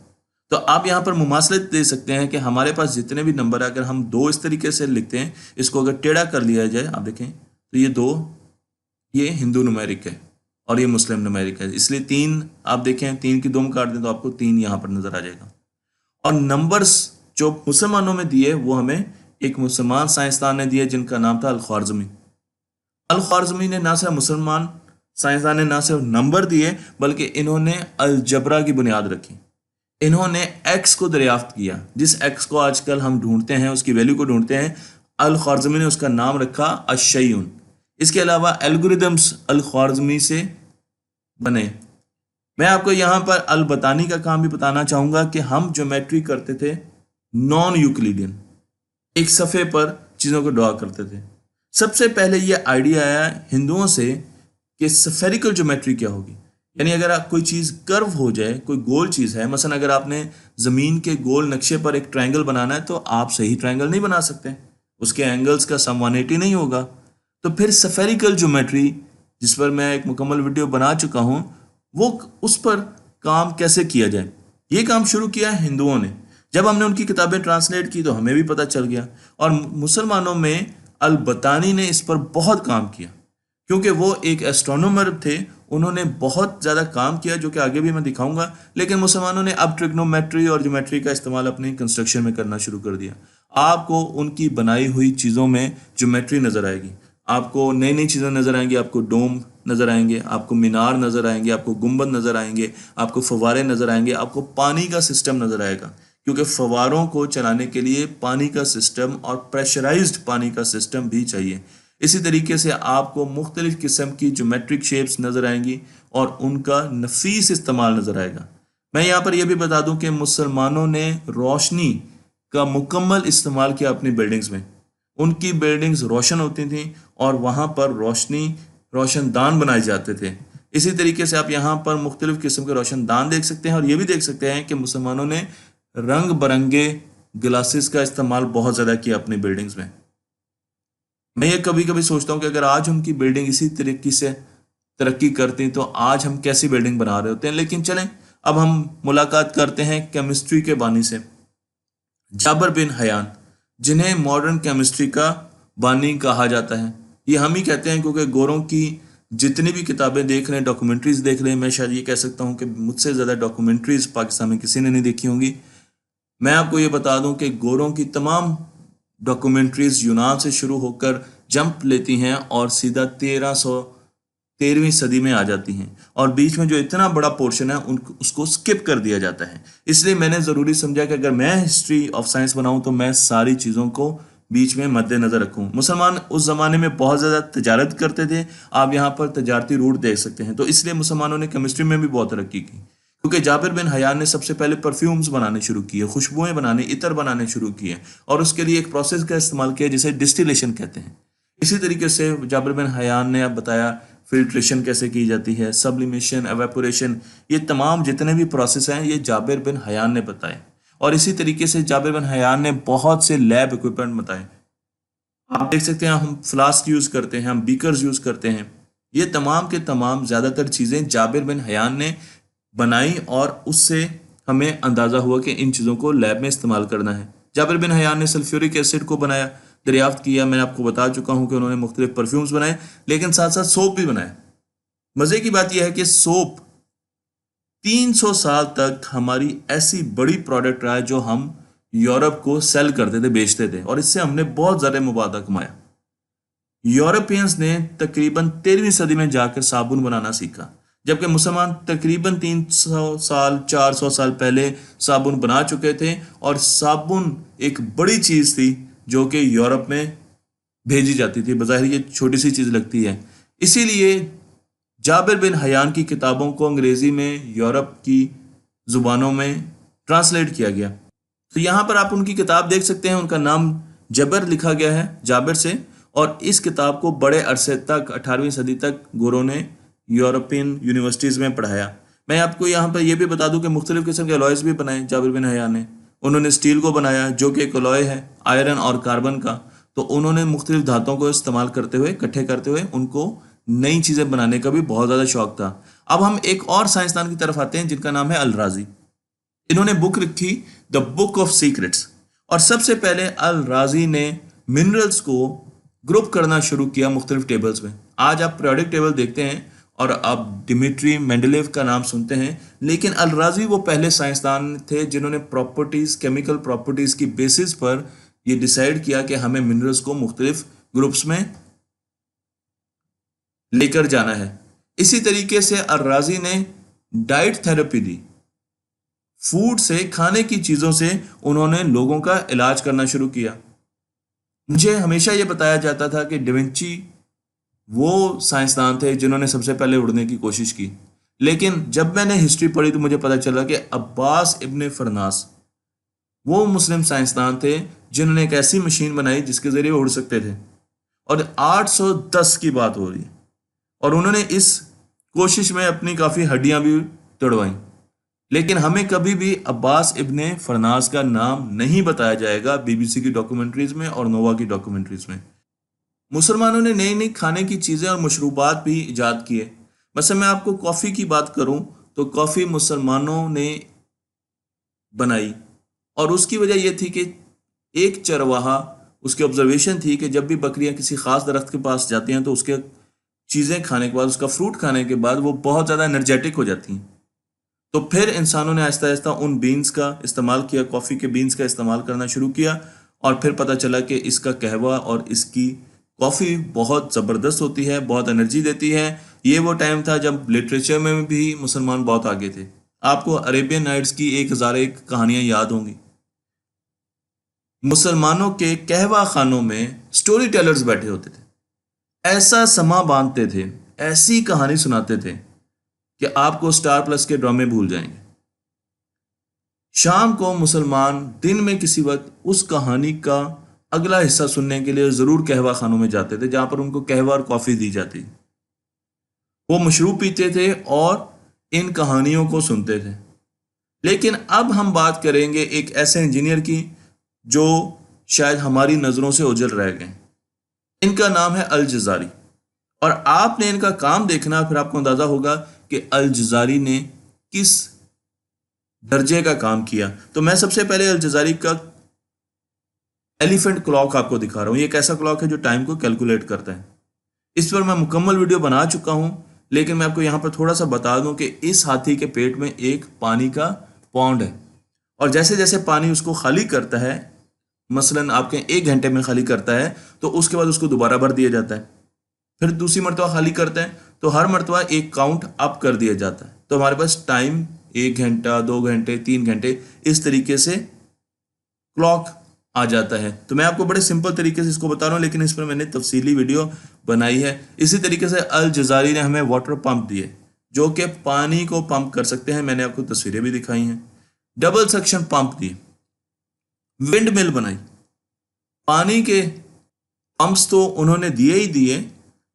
तो आप यहाँ पर मुमासलत दे सकते हैं कि हमारे पास जितने भी नंबर है, अगर हम 2 इस तरीके से लिखते हैं, इसको अगर टेढ़ा कर लिया जाए, आप देखें तो ये 2 ये हिंदू न्यूमेरिक है और ये मुस्लिम न्यूमेरिक है, इसलिए 3 आप देखें 3 की 2 में काट दें तो आपको 3 यहाँ पर नजर आ जाएगा। और नंबर्स जो मुसलमानों में दिए वो हमें एक मुसलमान साइंसदान ने दिए जिनका नाम था अल-ख्वारिज़मी। अल-ख्वारिज़मी ने ना सिर्फ मुसलमान साइंसदान ने ना सिर्फ नंबर दिए बल्कि इन्होंने अलजबरा की बुनियाद रखी। इन्होंने एक्स को दरियाफ्त किया, जिस एक्स को आजकल हम ढूंढते हैं, उसकी वैल्यू को ढूंढते हैं, अल-ख्वारिज़मी ने उसका नाम रखा अश-शयउन। इसके अलावा एल्गोरिदम्स अल-ख्वारिज़मी से बने। मैं आपको यहाँ पर अल-बतानी का काम भी बताना चाहूँगा कि हम ज्योमेट्री करते थे नॉन यूक्लिडियन, एक सफ़े पर चीज़ों को ड्रॉ करते थे। सबसे पहले ये आइडिया आया हिंदुओं से कि स्फेरिकल ज्योमेट्री क्या होगी, यानी अगर आप कोई चीज़ कर्व हो जाए, कोई गोल चीज़ है, मसलन अगर आपने ज़मीन के गोल नक्शे पर एक ट्रायंगल बनाना है तो आप सही ट्रायंगल नहीं बना सकते, उसके एंगल्स का सम 180 नहीं होगा। तो फिर स्फेरिकल ज्योमेट्री, जिस पर मैं एक मुकम्मल वीडियो बना चुका हूँ, वो उस पर काम कैसे किया जाए, ये काम शुरू किया हिंदुओं ने। जब हमने उनकी किताबें ट्रांसलेट की तो हमें भी पता चल गया, और मुसलमानों में अल-बतानी ने इस पर बहुत काम किया क्योंकि वो एक एस्ट्रोनॉमर थे, उन्होंने बहुत ज़्यादा काम किया जो कि आगे भी मैं दिखाऊंगा। लेकिन मुसलमानों ने अब ट्रिग्नोमेट्री और ज्योमेट्री का इस्तेमाल अपनी कंस्ट्रक्शन में करना शुरू कर दिया। आपको उनकी बनाई हुई चीज़ों में ज्योमेट्री नज़र आएगी, आपको नई नई चीज़ें नज़र आएंगी, आपको डोम नज़र आएंगे, आपको मीनार नज़र आएंगे, आपको गुंबद नज़र आएंगे, आपको फव्वारे नज़र आएंगे, आपको पानी का सिस्टम नज़र आएगा, क्योंकि फव्वारों को चलाने के लिए पानी का सिस्टम और प्रेशराइज्ड पानी का सिस्टम भी चाहिए। इसी तरीके से आपको मुख्तलिफ किस्म की ज्योमेट्रिक शेप्स नज़र आएंगी और उनका नफीस इस्तेमाल नज़र आएगा। मैं यहाँ पर यह भी बता दूं कि मुसलमानों ने रोशनी का मुकम्मल इस्तेमाल किया अपनी बिल्डिंग्स में। उनकी बिल्डिंग्स रोशन होती थी और वहाँ पर रोशनदान बनाए जाते थे। इसी तरीके से आप यहाँ पर मुख्तलिफ किस्म के रोशनदान देख सकते हैं, और ये भी देख सकते हैं कि मुसलमानों ने रंग बरंगे ग्लासेस का इस्तेमाल बहुत ज़्यादा किया अपनी बिल्डिंग्स में। मैं ये कभी कभी सोचता हूँ कि अगर आज उनकी बिल्डिंग इसी तरीके से तरक्की करती तो आज हम कैसी बिल्डिंग बना रहे होते हैं। लेकिन चलें, अब हम मुलाकात करते हैं केमिस्ट्री के बानी से, जाबिर बिन हयान, जिन्हें मॉडर्न केमिस्ट्री का बानी कहा जाता है। ये हम ही कहते हैं क्योंकि गोरों की जितनी भी किताबें देख लें, डॉक्यूमेंट्रीज देख लें, मैं शायद ये कह सकता हूँ कि मुझसे ज़्यादा डॉक्यूमेंट्रीज पाकिस्तान में किसी ने नहीं देखी होंगी। मैं आपको ये बता दूं कि गोरों की तमाम डॉक्यूमेंट्रीज यूनान से शुरू होकर जंप लेती हैं और सीधा 1313वीं सदी में आ जाती हैं, और बीच में जो इतना बड़ा पोर्शन है उसको स्किप कर दिया जाता है। इसलिए मैंने ज़रूरी समझा कि अगर मैं हिस्ट्री ऑफ साइंस बनाऊं तो मैं सारी चीज़ों को बीच में मद्देनज़र रखूं। मुसलमान उस ज़माने में बहुत ज़्यादा तजारत करते थे, आप यहाँ पर तजारती रूट देख सकते हैं, तो इसलिए मुसलमानों ने केमिस्ट्री में भी बहुत तरक्की की, क्योंकि जाबिर बिन हयान ने सबसे पहले परफ्यूम्स बनाने शुरू किए, खुशबुएं बनाने, इतर बनाने शुरू किए, और उसके लिए एक प्रोसेस का इस्तेमाल किया जिसे डिस्टिलेशन कहते हैं। इसी तरीके से जाबिर बिन हयान ने अब बताया फिल्ट्रेशन कैसे की जाती है, सब्लिमेशन, एवेपोरेशन, ये तमाम जितने भी प्रोसेस हैं ये जाबिर बिन हयान ने बताए। और इसी तरीके से जाबिर बिन हयान ने बहुत से लैब इक्विपमेंट बताए। आप देख सकते हैं हम फ्लास्क यूज़ करते हैं, हम बीकर्स यूज़ करते हैं, ये तमाम के तमाम ज़्यादातर चीज़ें जाबिर बिन हयान ने बनाई, और उससे हमें अंदाज़ा हुआ कि इन चीज़ों को लैब में इस्तेमाल करना है। जाबिर बिन हयान ने सल्फ्यूरिक एसिड को बनाया, दरियाफ्त किया। मैंने आपको बता चुका हूँ कि उन्होंने मुख्तलिफ परफ्यूम्स बनाए, लेकिन साथ साथ सोप भी बनाया। मज़े की बात यह है कि सोप 300 साल तक हमारी ऐसी बड़ी प्रोडक्ट रहा है जो हम यूरोप को सेल करते थे, बेचते थे, और इससे हमने बहुत ज़्यादा मुबादा कमाया। यूरोपियंस ने तकरीबन 13वीं सदी में जाकर साबुन बनाना सीखा, जबकि मुसलमान तकरीबन 300 साल 400 साल पहले साबुन बना चुके थे, और साबुन एक बड़ी चीज़ थी जो कि यूरोप में भेजी जाती थी। बज़ाहिर ये छोटी सी चीज़ लगती है, इसीलिए जाबिर बिन हयान की किताबों को अंग्रेज़ी में यूरोप की ज़ुबानों में ट्रांसलेट किया गया। तो यहाँ पर आप उनकी किताब देख सकते हैं, उनका नाम जबर लिखा गया है, जाबिर से, और इस किताब को बड़े अरसे तक 18वीं सदी तक गोरों ने यूरोपियन यूनिवर्सिटीज़ में पढ़ाया। मैं आपको यहाँ पर यह भी बता दूं कि मुख्तलिफ किस्म के अलॉयज़ भी बनाए जाबिर बिन हयान ने। उन्होंने स्टील को बनाया जो कि एक अलॉय है आयरन और कार्बन का, तो उन्होंने मुख्तलिफ धातुओं को इस्तेमाल करते हुए, इकट्ठे करते हुए, उनको नई चीज़ें बनाने का भी बहुत ज़्यादा शौक था। अब हम एक और साइंसदान की तरफ आते हैं जिनका नाम है अल-राज़ी। इन्होंने बुक लिखी द बुक ऑफ सीक्रेट्स। और सबसे पहले अल राजी ने मिनरल्स को ग्रुप करना शुरू किया मुख्तलिफ टेबल्स में। आज आप पीरियोडिक टेबल देखते हैं और आप डिमिट्री मेंडलेव का नाम सुनते हैं, लेकिन अल राजी वो पहले साइंसदान थे जिन्होंने प्रॉपर्टीज, केमिकल प्रॉपर्टीज की बेसिस पर ये डिसाइड किया कि हमें मिनरल्स को मुख्तलिफ ग्रुप्स में लेकर जाना है। इसी तरीके से अल राजी ने डाइट थेरेपी दी। फूड से, खाने की चीज़ों से उन्होंने लोगों का इलाज करना शुरू किया। मुझे हमेशा ये बताया जाता था कि डिविंची वो साइंसदान थे जिन्होंने सबसे पहले उड़ने की कोशिश की, लेकिन जब मैंने हिस्ट्री पढ़ी तो मुझे पता चला कि अब्बास इब्ने फरनास वो मुस्लिम साइंसदान थे जिन्होंने एक ऐसी मशीन बनाई जिसके ज़रिए उड़ सकते थे। और 810 की बात हो रही है, और उन्होंने इस कोशिश में अपनी काफ़ी हड्डियां भी तोड़वाई। लेकिन हमें कभी भी अब्बास इब्ने फरनास का नाम नहीं बताया जाएगा बीबीसी की डॉक्यूमेंट्रीज में और नोवा की डॉक्यूमेंट्रीज में। मुसलमानों ने नई नई खाने की चीज़ें और मशरूबात भी ईजाद किए। मैं आपको कॉफ़ी की बात करूं तो कॉफ़ी मुसलमानों ने बनाई, और उसकी वजह यह थी कि एक चरवाहा, उसकी ऑब्जर्वेशन थी कि जब भी बकरियां किसी ख़ास दरख्त के पास जाती हैं तो उसके चीज़ें खाने के बाद, उसका फ्रूट खाने के बाद वो बहुत ज़्यादा एनर्जेटिक हो जाती हैं। तो फिर इंसानों ने आहिस्ता आहिस्ता उन बीन्स का इस्तेमाल किया, कॉफ़ी के बीन्स का इस्तेमाल करना शुरू किया, और फिर पता चला कि इसका कहवा और इसकी कॉफ़ी बहुत ज़बरदस्त होती है, बहुत एनर्जी देती है। ये वो टाइम था जब लिटरेचर में भी मुसलमान बहुत आगे थे। आपको अरेबियन नाइट्स की 1001 कहानियाँ याद होंगी। मुसलमानों के कहवा खानों में स्टोरी टेलर्स बैठे होते थे, ऐसा समा बांधते थे, ऐसी कहानी सुनाते थे कि आपको स्टार प्लस के ड्रामे भूल जाएंगे। शाम को मुसलमान दिन में किसी वक्त उस कहानी का अगला हिस्सा सुनने के लिए ज़रूर कहवा खानों में जाते थे, जहाँ पर उनको कहवा और कॉफ़ी दी जाती। वो मशरूब पीते थे और इन कहानियों को सुनते थे। लेकिन अब हम बात करेंगे एक ऐसे इंजीनियर की जो शायद हमारी नज़रों से ओझल रह गए। इनका नाम है अल जज़ारी, और आपने इनका काम देखना, फिर आपको अंदाज़ा होगा कि अल जज़ारी ने किस दर्जे का काम किया। तो मैं सबसे पहले अल जज़ारी का एलिफेंट क्लॉक आपको दिखा रहा हूँ। ये एक ऐसा क्लॉक है जो टाइम को कैलकुलेट करता है। इस पर मैं मुकम्मल वीडियो बना चुका हूँ, लेकिन मैं आपको यहाँ पर थोड़ा सा बता दूँ कि इस हाथी के पेट में एक पानी का पॉन्ड है, और जैसे जैसे पानी उसको खाली करता है, मसलन आपके 1 घंटे में खाली करता है, तो उसके बाद उसको दोबारा भर दिया जाता है। फिर दूसरी मरतबा खाली करते हैं तो हर मरतबा एक काउंट अप कर दिया जाता है। तो हमारे पास टाइम 1 घंटा, 2 घंटे, 3 घंटे, इस तरीके से क्लॉक आ जाता है। तो मैं आपको बड़े सिंपल तरीके से इसको बता रहा हूँ, लेकिन इस पर मैंने तफसीली वीडियो बनाई है। इसी तरीके से अल जज़ारी ने हमें वाटर पंप दिए जो कि पानी को पंप कर सकते हैं। मैंने आपको तस्वीरें भी दिखाई हैं। डबल सक्शन पंप दिए, विंड मिल बनाई। पानी के पंप्स तो उन्होंने दिए ही दिए,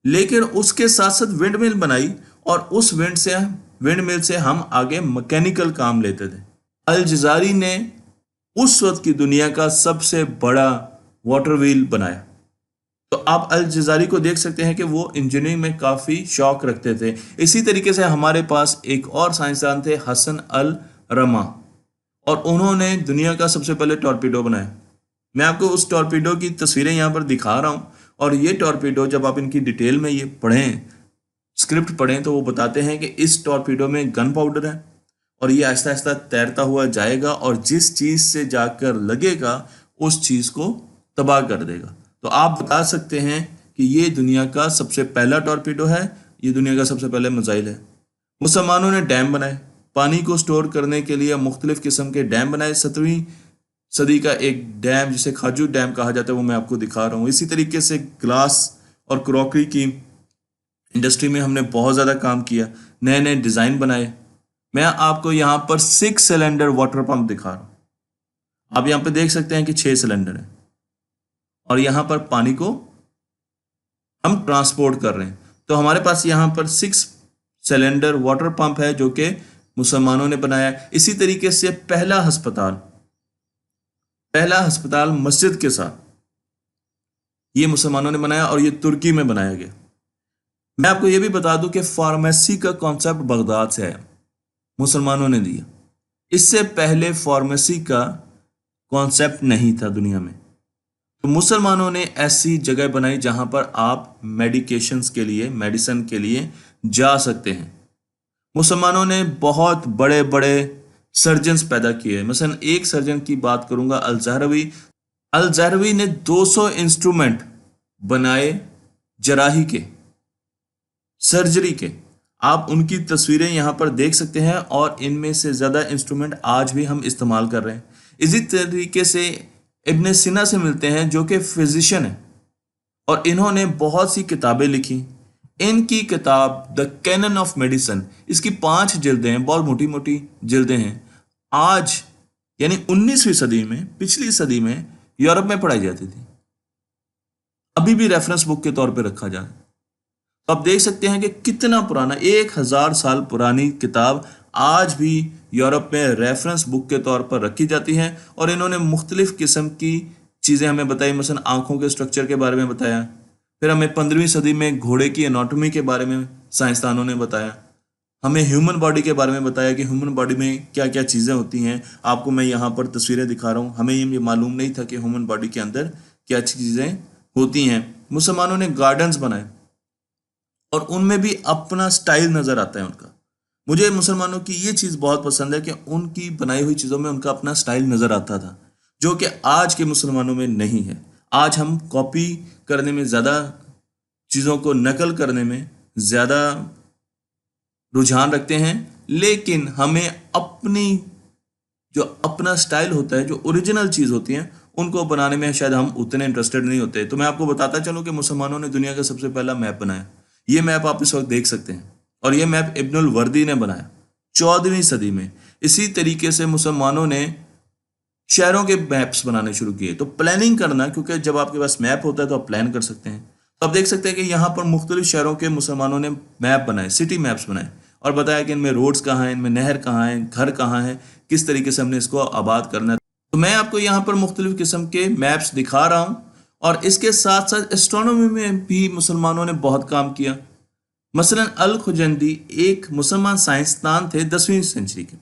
लेकिन उसके साथ साथ विंड मिल बनाई, और उस विंड मिल से हम आगे मैकेनिकल काम लेते थे। अल जज़ारी ने उस वक्त की दुनिया का सबसे बड़ा वाटर व्हील बनाया। तो आप अल जज़ारी को देख सकते हैं कि वो इंजीनियरिंग में काफ़ी शौक रखते थे। इसी तरीके से हमारे पास एक और साइंसदान थे, हसन अल रमा, और उन्होंने दुनिया का सबसे पहले टॉर्पीडो बनाया। मैं आपको उस टॉर्पीडो की तस्वीरें यहाँ पर दिखा रहा हूँ, और ये टॉर्पीडो जब आप इनकी डिटेल में ये पढ़ें, स्क्रिप्ट पढ़ें, तो वो बताते हैं कि इस टॉर्पीडो में गन पाउडर है, और ये आहिस्ता आहिस्ता तैरता हुआ जाएगा, और जिस चीज़ से जाकर लगेगा उस चीज़ को तबाह कर देगा। तो आप बता सकते हैं कि ये दुनिया का सबसे पहला टॉर्पीडो है, ये दुनिया का सबसे पहले मिसाइल है। मुसलमानों ने डैम बनाए, पानी को स्टोर करने के लिए मुख्तलिफ किस्म के डैम बनाए। 17वीं सदी का एक डैम जिसे खाजू डैम कहा जाता है वो मैं आपको दिखा रहा हूँ। इसी तरीके से ग्लास और क्रॉकरी की इंडस्ट्री में हमने बहुत ज़्यादा काम किया, नए नए डिज़ाइन बनाए। मैं आपको यहाँ पर 6 सिलेंडर वाटर पंप दिखा रहा हूँ। आप यहाँ पे देख सकते हैं कि 6 सिलेंडर है, और यहाँ पर पानी को हम ट्रांसपोर्ट कर रहे हैं। तो हमारे पास यहाँ पर 6 सिलेंडर वाटर पंप है जो कि मुसलमानों ने बनाया। इसी तरीके से पहला हस्पताल मस्जिद के साथ ये मुसलमानों ने बनाया, और ये तुर्की में बनाया गया। मैं आपको ये भी बता दूं कि फार्मेसी का कॉन्सेप्ट बगदाद से आया, मुसलमानों ने दिया। इससे पहले फार्मेसी का कॉन्सेप्ट नहीं था दुनिया में। तो मुसलमानों ने ऐसी जगह बनाई जहां पर आप मेडिकेशंस के लिए, मेडिसिन के लिए जा सकते हैं। मुसलमानों ने बहुत बड़े बड़े सर्जन्स पैदा किए। मसलन एक सर्जन की बात करूंगा, अल जहरवी ने 200 इंस्ट्रूमेंट बनाए जराही के, सर्जरी के। आप उनकी तस्वीरें यहाँ पर देख सकते हैं और इनमें से ज़्यादा इंस्ट्रूमेंट आज भी हम इस्तेमाल कर रहे हैं। इसी तरीके से इब्न सीना से मिलते हैं जो कि फिजिशियन है और इन्होंने बहुत सी किताबें लिखी। इनकी किताब द कैनन ऑफ मेडिसिन, इसकी 5 जिल्दें हैं, बहुत मोटी मोटी जिल्दें हैं। आज यानी 19वीं सदी में, पिछली सदी में यूरोप में पढ़ाई जाती थी, अभी भी रेफरेंस बुक के तौर पे रखा जाए। तो आप देख सकते हैं कि कितना पुराना, 1000 साल पुरानी किताब आज भी यूरोप में रेफरेंस बुक के तौर पर रखी जाती है। और इन्होंने मुख्तलिफ किस्म की चीज़ें हमें बताई, मसलन आंखों के स्ट्रक्चर के बारे में बताया। फिर हमें 15वीं सदी में घोड़े की एनाटॉमी के बारे में साइंसदानों ने बताया। हमें ह्यूमन बॉडी के बारे में बताया कि ह्यूमन बॉडी में क्या क्या चीज़ें होती हैं। आपको मैं यहाँ पर तस्वीरें दिखा रहा हूँ। हमें ये मालूम नहीं था कि ह्यूमन बॉडी के अंदर क्या चीज़ें होती हैं। मुसलमानों ने गार्डन्स बनाए और उनमें भी अपना स्टाइल नज़र आता है उनका। मुझे मुसलमानों की ये चीज़ बहुत पसंद है कि उनकी बनाई हुई चीज़ों में उनका अपना स्टाइल नज़र आता था, जो कि आज के मुसलमानों में नहीं है। आज हम कॉपी करने में ज़्यादा, चीज़ों को नकल करने में ज़्यादा रुझान रखते हैं, लेकिन हमें अपनी जो अपना स्टाइल होता है, जो ओरिजिनल चीज़ होती हैं, उनको बनाने में शायद हम उतने इंटरेस्टेड नहीं होते। तो मैं आपको बताता चलूँ कि मुसलमानों ने दुनिया का सबसे पहला मैप बनाया। ये मैप आप इस वक्त देख सकते हैं और ये मैप इब्नुल वर्दी ने बनाया 14वीं सदी में। इसी तरीके से मुसलमानों ने शहरों के मैप्स बनाने शुरू किए। तो प्लानिंग करना, क्योंकि जब आपके पास मैप होता है तो आप प्लान कर सकते हैं। तो आप देख सकते हैं कि यहाँ पर मुख्तलिफ शहरों के मुसलमानों ने मैप बनाए, सिटी मैप्स बनाए और बताया कि इनमें रोड्स कहाँ हैं, इनमें नहर कहाँ है, घर कहाँ है, किस तरीके से हमने इसको आबाद करना है। तो मैं आपको यहाँ पर मुख्तलिफ किस्म के मैप्स दिखा रहा हूँ। और इसके साथ साथ एस्ट्रोनॉमी में भी मुसलमानों ने बहुत काम किया। मसलन अल खुजंदी एक मुसलमान साइंसदान थे 10वीं सेंचुरी के,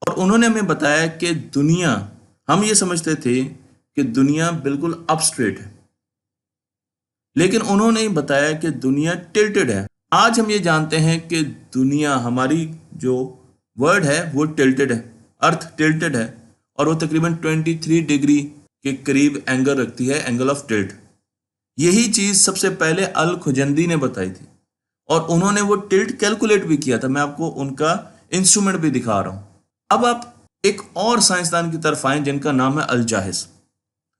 और उन्होंने हमें बताया कि दुनिया, हम ये समझते थे कि दुनिया बिल्कुल अप स्ट्रेट है, लेकिन उन्होंने बताया कि दुनिया टिल्टेड है। आज हम ये जानते हैं कि दुनिया, हमारी जो वर्ल्ड है वो टिल्टेड है, अर्थ टिल्टेड है और वो तकरीबन 23 डिग्री के करीब एंगल रखती है, एंगल ऑफ टिल्ट। यही चीज़ सबसे पहले अल खुजंदी ने बताई थी और उन्होंने वो टिल्ट कैलकुलेट भी किया था। मैं आपको उनका इंस्ट्रूमेंट भी दिखा रहा हूँ। अब आप एक और साइंसदान की तरफ आए जिनका नाम है अल जाहिज।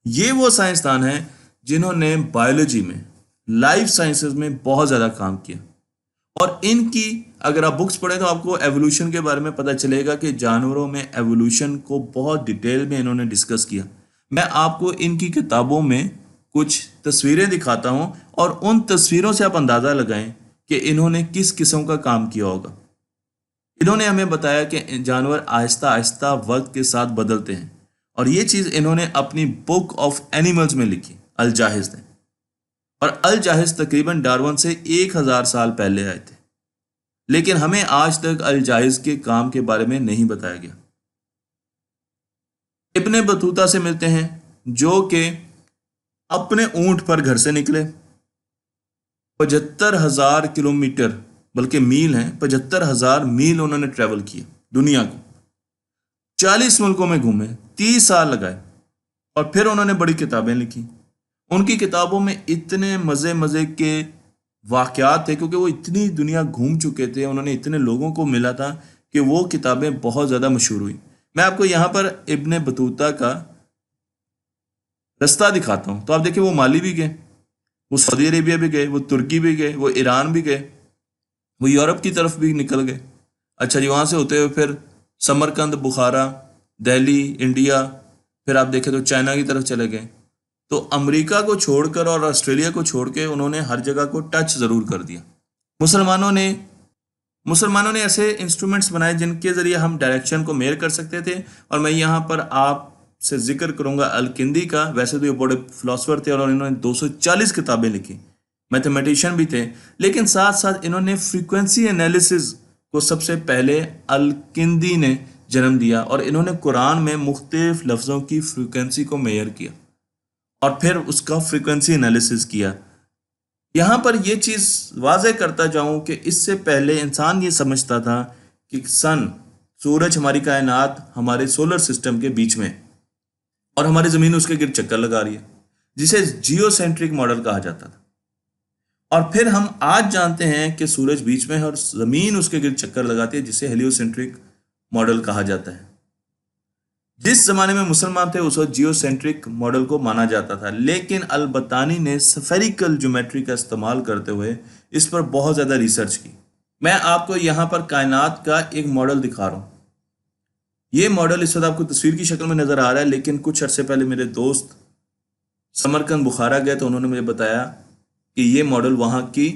ये वो साइंसदान है जिन्होंने बायोलॉजी में, लाइफ साइंसेज में बहुत ज़्यादा काम किया। और इनकी अगर आप बुक्स पढ़ें तो आपको एवोल्यूशन के बारे में पता चलेगा कि जानवरों में एवोल्यूशन को बहुत डिटेल में इन्होंने डिस्कस किया। मैं आपको इनकी किताबों में कुछ तस्वीरें दिखाता हूं और उन तस्वीरों से आप अंदाज़ा लगाएं कि इन्होंने किस किस्म का काम किया होगा। इन्होंने हमें बताया कि जानवर आहिस्ता आहिस्ता वक्त के साथ बदलते हैं और ये चीज़ इन्होंने अपनी बुक ऑफ एनिमल्स में लिखी, अल जाहिज ने। और अल जाहिज तकरीबन डार्विन से 1000 साल पहले आए थे, लेकिन हमें आज तक अल जाहिज के काम के बारे में नहीं बताया गया। इब्ने बतूता से मिलते हैं जो कि अपने ऊंट पर घर से निकले, 75,000 किलोमीटर, बल्कि मील हैं, 75,000 मील उन्होंने ट्रेवल किए दुनिया को, 40 मुल्कों में घूमे, 30 साल लगाए और फिर उन्होंने बड़ी किताबें लिखी। उनकी किताबों में इतने मज़े मज़े के वाक़यात थे क्योंकि वो इतनी दुनिया घूम चुके थे, उन्होंने इतने लोगों को मिला था कि वो किताबें बहुत ज़्यादा मशहूर हुई। मैं आपको यहाँ पर इब्ने बतूता का रास्ता दिखाता हूँ। तो आप देखिए, वो माली भी गए, वो सऊदी अरेबिया भी गए, वो तुर्की भी गए, वो ईरान भी गए, वो यूरोप की तरफ भी निकल गए। अच्छा जी, वहाँ से होते हुए फिर समरकंद, बुखारा, दिल्ली, इंडिया, फिर आप देखें तो चाइना की तरफ चले गए। तो अमेरिका को छोड़कर और ऑस्ट्रेलिया को छोड़ के उन्होंने हर जगह को टच ज़रूर कर दिया। मुसलमानों ने ऐसे इंस्ट्रूमेंट्स बनाए जिनके ज़रिए हम डायरेक्शन को मेयर कर सकते थे। और मैं यहाँ पर आपसे जिक्र करूँगा अल किंदी का। वैसे तो ये बड़े फिलोसफर थे और इन्होंने 240 किताबें लिखी, मैथमेटिशियन भी थे, लेकिन साथ साथ इन्होंने फ्रीक्वेंसी एनालिसिस को सबसे पहले अल किंदी ने जन्म दिया और इन्होंने कुरान में मुख्तलिफ लफ्ज़ों की फ्रीक्वेंसी को मेजर किया और फिर उसका फ्रीक्वेंसी एनालिसिस किया। यहाँ पर यह चीज़ वाज़े करता जाऊँ कि इससे पहले इंसान ये समझता था कि सन, सूरज, हमारी कायनात हमारे सोलर सिस्टम के बीच में और हमारी ज़मीन उसके गिर्द चक्कर लगा रही है, जिसे जियोसेंट्रिक मॉडल कहा जाता था। और फिर हम आज जानते हैं कि सूरज बीच में है और ज़मीन उसके गिर्द चक्कर लगाती है, जिसे हेलियोसेंट्रिक मॉडल कहा जाता है। जिस ज़माने में मुसलमान थे उस वक्त जियोसेंट्रिक मॉडल को माना जाता था, लेकिन अल-बतानी ने स्फेरिकल ज्योमेट्री का इस्तेमाल करते हुए इस पर बहुत ज़्यादा रिसर्च की। मैं आपको यहाँ पर कायनात का एक मॉडल दिखा रहा हूँ। ये मॉडल इस वक्त आपको तस्वीर की शक्ल में नज़र आ रहा है, लेकिन कुछ अरसे पहले मेरे दोस्त समरकंद बुखारा गए तो उन्होंने मुझे बताया कि ये मॉडल वहाँ की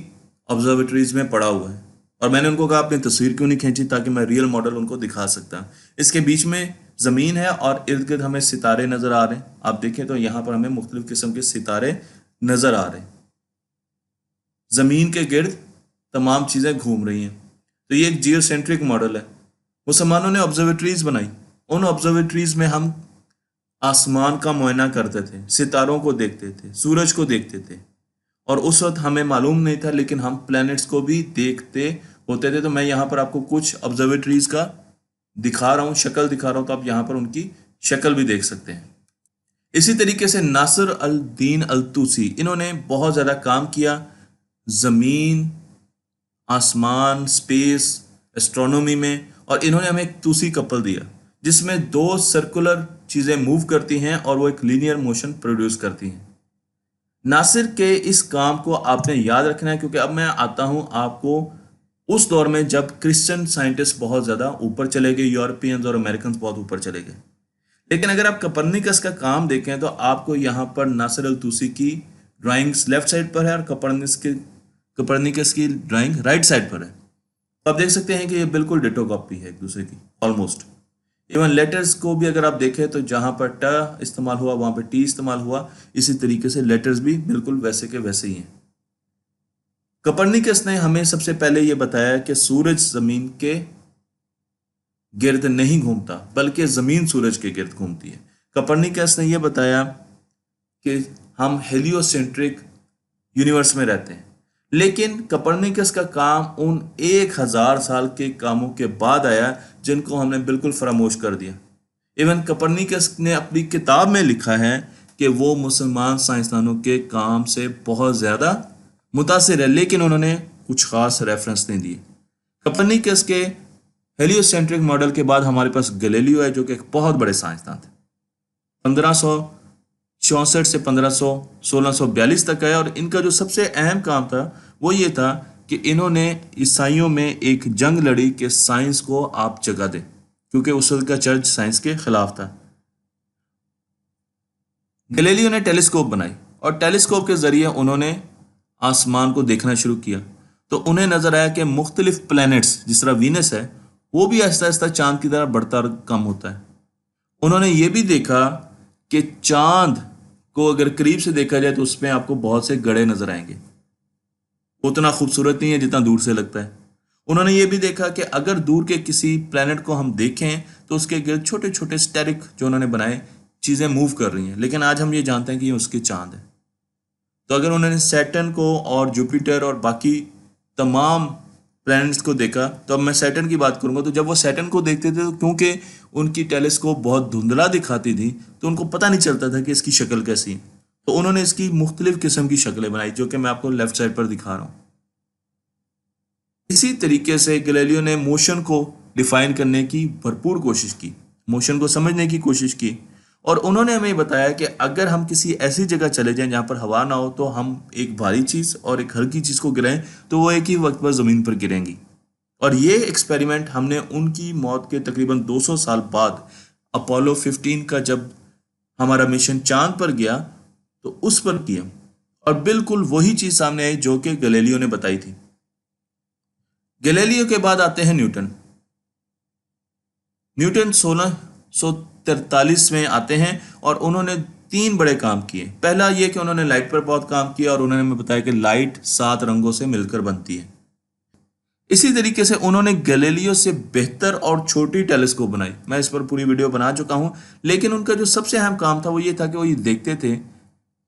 ऑब्जर्वेटरीज में पड़ा हुआ है और मैंने उनको कहा आपने तस्वीर क्यों नहीं खींची, ताकि मैं रियल मॉडल उनको दिखा सकता। इसके बीच में ज़मीन है और इर्द गिर्द हमें सितारे नज़र आ रहे हैं। आप देखें तो यहाँ पर हमें मुख्तलिफ किस्म के सितारे नज़र आ रहे हैं। ज़मीन के गिर्द तमाम चीज़ें घूम रही हैं। तो ये एक जियोसेंट्रिक मॉडल है। मुसलमानों ने ऑब्जर्वेटरीज बनाई। उन ऑब्जर्वेटरीज में हम आसमान का मुआयना करते थे, सितारों को देखते थे, सूरज को देखते थे और उस वक्त हमें मालूम नहीं था, लेकिन हम प्लैनेट्स को भी देखते होते थे। तो मैं यहाँ पर आपको कुछ ऑब्जर्वेटरीज का दिखा रहा हूँ, शक्ल दिखा रहा हूँ, तो आप यहाँ पर उनकी शक्ल भी देख सकते हैं। इसी तरीके से नासिर अल दीन अल तूसी, इन्होंने बहुत ज़्यादा काम किया ज़मीन, आसमान, स्पेस, एस्ट्रोनॉमी में, और इन्होंने हमें एक तूसी कपल दिया जिसमें दो सर्कुलर चीज़ें मूव करती हैं और वो एक लीनियर मोशन प्रोड्यूस करती हैं। नासिर के इस काम को आपने याद रखना है, क्योंकि अब मैं आता हूँ आपको उस दौर में जब क्रिश्चियन साइंटिस्ट बहुत ज़्यादा ऊपर चले गए, यूरोपियंस और अमेरिकन बहुत ऊपर चले गए। लेकिन अगर आप कपरनिकस का काम देखें तो आपको यहाँ पर नासिर अल तूसी की ड्राइंग्स लेफ्ट साइड पर है और कपरनिकस की ड्राइंग राइट साइड पर है। तो आप देख सकते हैं कि ये बिल्कुल डिटो कॉपी है एक दूसरे की, ऑलमोस्ट। इवन लेटर्स को भी अगर आप देखें तो जहाँ पर ट इस्तेमाल हुआ वहाँ पर टी इस्तेमाल हुआ, इसी तरीके से लेटर्स भी बिल्कुल वैसे के वैसे ही हैं। कपरनिकस ने हमें सबसे पहले ये बताया कि सूरज ज़मीन के गिर्द नहीं घूमता, बल्कि ज़मीन सूरज के गिर्द घूमती है। कपरनिकस ने यह बताया कि हम हेलियोसेंट्रिक यूनिवर्स में रहते हैं, लेकिन कपरनिकस का काम उन 1000 साल के कामों के बाद आया जिनको हमने बिल्कुल फरामोश कर दिया। इवन कपरनिकस ने अपनी किताब में लिखा है कि वो मुसलमान साइंसदानों के काम से बहुत ज़्यादा मुतासिर है, लेकिन उन्होंने कुछ ख़ास रेफरेंस नहीं दिए। कपरनिकस के हेलियोसेंट्रिक मॉडल के बाद हमारे पास गैलीलियो है, जो कि एक बहुत बड़े साइंसदान थे। 1564 से 1642 तक आया और इनका जो सबसे अहम काम था वो ये था कि इन्होंने ईसाइयों में एक जंग लड़ी कि साइंस को आप जगह दें, क्योंकि उस वक्त का चर्च साइंस के खिलाफ था। गैलीलियो ने टेलीस्कोप बनाई और टेलीस्कोप के ज़रिए उन्होंने आसमान को देखना शुरू किया। तो उन्हें नज़र आया कि मुख्तलिफ प्लैनेट्स, जिस तरह वीनस है, वो भी आहिस्ता आहिस्ता चांद की तरह बढ़ता और कम होता है। उन्होंने ये भी देखा कि चांद को अगर करीब से देखा जाए तो उसमें आपको बहुत से गड़े नजर आएंगे, उतना खूबसूरत नहीं है जितना दूर से लगता है। उन्होंने ये भी देखा कि अगर दूर के किसी प्लैनेट को हम देखें तो उसके गिर्द छोटे छोटे स्टेरिक जो उन्होंने बनाए चीज़ें मूव कर रही हैं, लेकिन आज हम ये जानते हैं कि ये उसके चांद है। तो अगर उन्होंने सैटर्न को और जुपिटर और बाकी तमाम प्लैनेट्स को देखा, तो अब मैं सैटर्न की बात करूंगा, तो जब वो सैटर्न को देखते थे तो क्योंकि उनकी टेलीस्कोप बहुत धुंधला दिखाती थी तो उनको पता नहीं चलता था कि इसकी शक्ल कैसी है। तो उन्होंने इसकी मुख्तलिफ किस्म की शक्लें बनाई, जो कि मैं आपको लेफ्ट साइड पर दिखा रहा हूँ। इसी तरीके से गैलीलियो ने मोशन को डिफाइन करने की भरपूर कोशिश की, मोशन को समझने की कोशिश की, और उन्होंने हमें बताया कि अगर हम किसी ऐसी जगह चले जाएं जहाँ पर हवा ना हो तो हम एक भारी चीज़ और एक हल्की चीज़ को गिराएं तो वो एक ही वक्त पर ज़मीन पर गिरेंगी। और ये एक्सपेरिमेंट हमने उनकी मौत के तकरीबन 200 साल बाद अपोलो 15 का जब हमारा मिशन चांद पर गया तो उस पर किया, और बिल्कुल वही चीज़ सामने आई जो कि गैलीलियो ने बताई थी। गैलीलियो के बाद आते हैं न्यूटन। न्यूटन 1643 में आते हैं और उन्होंने 3 बड़े काम किए। पहला ये कि उन्होंने लाइट पर बहुत काम किया और उन्होंने हमें बताया कि लाइट 7 रंगों से मिलकर बनती है। इसी तरीके से उन्होंने गैलीलियो से बेहतर और छोटी टेलीस्कोप बनाई। मैं इस पर पूरी वीडियो बना चुका हूं, लेकिन उनका जो सबसे अहम काम था वो ये था कि वो ये देखते थे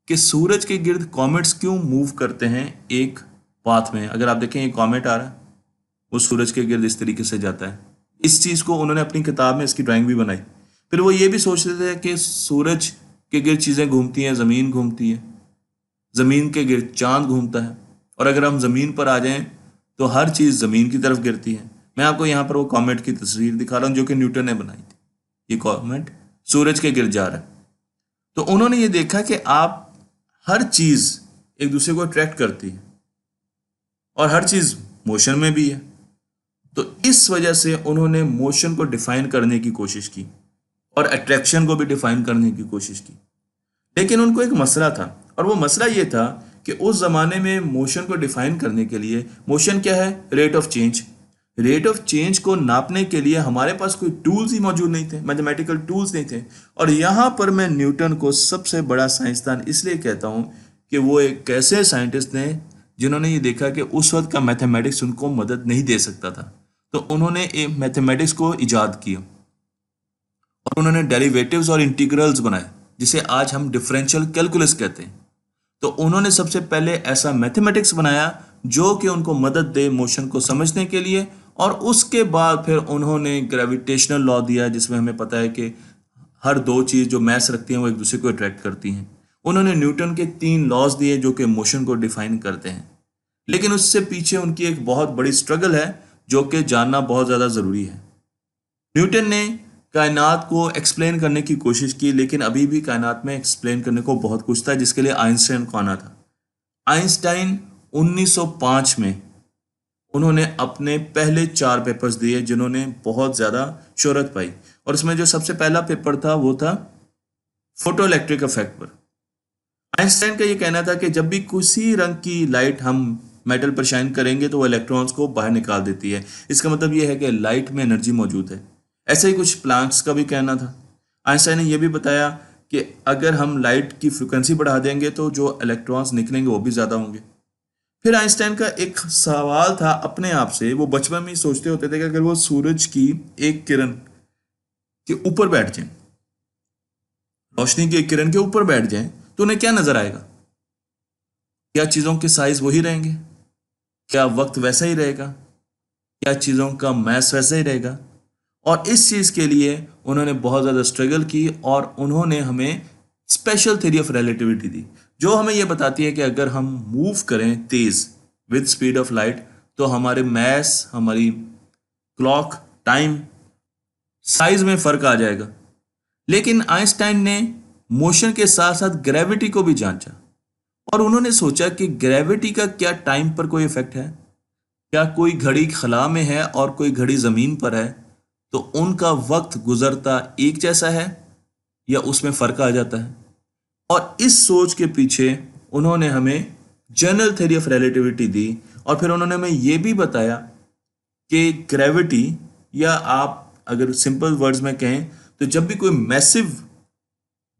कि सूरज के गिर्द कॉमेट्स क्यों मूव करते हैं एक पाथ में। अगर आप देखें ये कॉमेट आ रहा है, वो सूरज के गिर्द इस तरीके से जाता है। इस चीज़ को उन्होंने अपनी किताब में इसकी ड्राइंग भी बनाई। फिर वो ये भी सोचते थे कि सूरज के गिर्द चीज़ें घूमती हैं, ज़मीन घूमती है, ज़मीन के गिर्द चांद घूमता है, और अगर हम ज़मीन पर आ जाएं तो हर चीज़ ज़मीन की तरफ गिरती है। मैं आपको यहाँ पर वो कॉमेट की तस्वीर दिखा रहा हूँ जो कि न्यूटन ने बनाई थी। ये कॉमेट सूरज के गिर्द जा रहा है। तो उन्होंने ये देखा कि आप हर चीज़ एक दूसरे को अट्रैक्ट करती है और हर चीज़ मोशन में भी है। तो इस वजह से उन्होंने मोशन को डिफाइन करने की कोशिश की और अट्रैक्शन को भी डिफाइन करने की कोशिश की। लेकिन उनको एक मसला था, और वो मसला ये था कि उस ज़माने में मोशन को डिफाइन करने के लिए, मोशन क्या है? Rate of change. Rate of change को नापने के लिए हमारे पास कोई टूल्स ही मौजूद नहीं थे, मैथमेटिकल टूल्स नहीं थे। और यहाँ पर मैं न्यूटन को सबसे बड़ा साइंसदान इसलिए कहता हूँ कि वो एक ऐसे साइंटिस्ट ने जिन्होंने ये देखा कि उस वक्त का मैथमेटिक्स उनको मदद नहीं दे सकता था। तो उन्होंने एक मैथमेटिक्स को इजाद किया और उन्होंने डेरिवेटिव्स और इंटीग्रल्स बनाए, जिसे आज हम डिफरेंशियल कैलकुलस कहते हैं। तो उन्होंने सबसे पहले ऐसा मैथमेटिक्स बनाया जो कि उनको मदद दे मोशन को समझने के लिए। और उसके बाद फिर उन्होंने ग्रेविटेशनल लॉ दिया, जिसमें हमें पता है कि हर दो चीज़ जो मैस रखती हैं वो एक दूसरे को अट्रैक्ट करती हैं। उन्होंने न्यूटन के 3 लॉज दिए जो कि मोशन को डिफाइन करते हैं। लेकिन उससे पीछे उनकी एक बहुत बड़ी स्ट्रगल है जो कि जानना बहुत ज़्यादा ज़रूरी है। न्यूटन ने कायनात को एक्सप्लेन करने की कोशिश की, लेकिन अभी भी कायनात में एक्सप्लेन करने को बहुत कुछ था, जिसके लिए आइंस्टाइन को आना था। आइंस्टाइन 1905 में उन्होंने अपने पहले 4 पेपर्स दिए जिन्होंने बहुत ज़्यादा शोहरत पाई, और उसमें जो सबसे पहला पेपर था वो था फोटो इलेक्ट्रिक इफेक्ट पर। आइंस्टाइन का ये कहना था कि जब भी किसी रंग की लाइट हम मेटल पर शाइन करेंगे तो वो इलेक्ट्रॉन्स को बाहर निकाल देती है। इसका मतलब ये है कि लाइट में एनर्जी मौजूद है। ऐसे ही कुछ प्लैंक्स का भी कहना था। आइंस्टाइन ने यह भी बताया कि अगर हम लाइट की फ्रिक्वेंसी बढ़ा देंगे तो जो इलेक्ट्रॉन्स निकलेंगे वो भी ज़्यादा होंगे। फिर आइंस्टाइन का एक सवाल था अपने आप से, वो बचपन में ही सोचते होते थे कि अगर वो सूरज की एक किरण के ऊपर बैठ जाएं, रोशनी की एक किरण के ऊपर बैठ जाएं, तो उन्हें क्या नजर आएगा? क्या चीज़ों के साइज वही रहेंगे? क्या वक्त वैसा ही रहेगा? क्या चीज़ों का मैस वैसा ही रहेगा? और इस चीज़ के लिए उन्होंने बहुत ज़्यादा स्ट्रगल की, और उन्होंने हमें स्पेशल थ्योरी ऑफ रिलेटिविटी दी जो हमें यह बताती है कि अगर हम मूव करें तेज़ विद स्पीड ऑफ लाइट तो हमारे मैस, हमारी क्लॉक, टाइम, साइज में फ़र्क आ जाएगा। लेकिन आइंस्टाइन ने मोशन के साथ साथ ग्रेविटी को भी जांचा, और उन्होंने सोचा कि ग्रेविटी का क्या टाइम पर कोई इफेक्ट है? क्या कोई घड़ी खला में है और कोई घड़ी ज़मीन पर है, तो उनका वक्त गुजरता एक जैसा है या उसमें फ़र्क आ जाता है? और इस सोच के पीछे उन्होंने हमें जनरल थ्योरी ऑफ रिलेटिविटी दी, और फिर उन्होंने हमें यह भी बताया कि ग्रेविटी, या आप अगर सिंपल वर्ड्स में कहें तो जब भी कोई मैसिव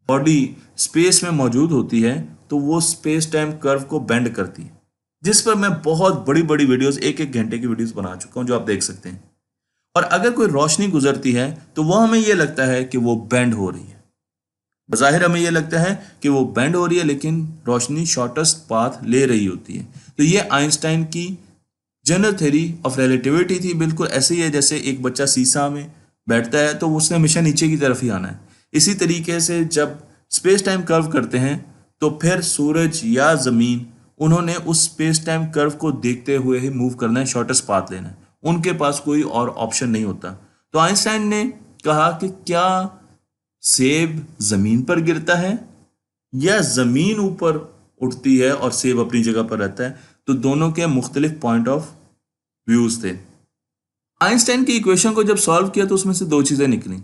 बॉडी स्पेस में मौजूद होती है तो वो स्पेस टाइम कर्व को बेंड करती है, जिस पर मैं बहुत बड़ी बड़ी वीडियोस, 1-1 घंटे की वीडियोस बना चुका हूं जो आप देख सकते हैं। और अगर कोई रोशनी गुजरती है तो वह हमें यह लगता है कि वो बेंड हो रही है, बज़ाहिर हमें यह लगता है कि वो बेंड हो रही है, लेकिन रोशनी शॉर्टेस्ट पाथ ले रही होती है। तो ये आइंस्टाइन की जनरल थ्योरी ऑफ रिलेटिविटी थी। बिल्कुल ऐसे ही है जैसे एक बच्चा सीसा में बैठता है तो उसने हमेशा नीचे की तरफ ही आना है। इसी तरीके से जब स्पेस टाइम कर्व करते हैं तो फिर सूरज या ज़मीन, उन्होंने उस स्पेस टाइम कर्व को देखते हुए ही मूव करना है, शॉर्टेस्ट पाथ लेना है, उनके पास कोई और ऑप्शन नहीं होता। तो आइंस्टाइन ने कहा कि क्या सेब ज़मीन पर गिरता है या ज़मीन ऊपर उठती है और सेब अपनी जगह पर रहता है? तो दोनों के मुख्तलिफ पॉइंट ऑफ व्यूज थे। आइंस्टाइन की इक्वेशन को जब सॉल्व किया तो उसमें से 2 चीज़ें निकली।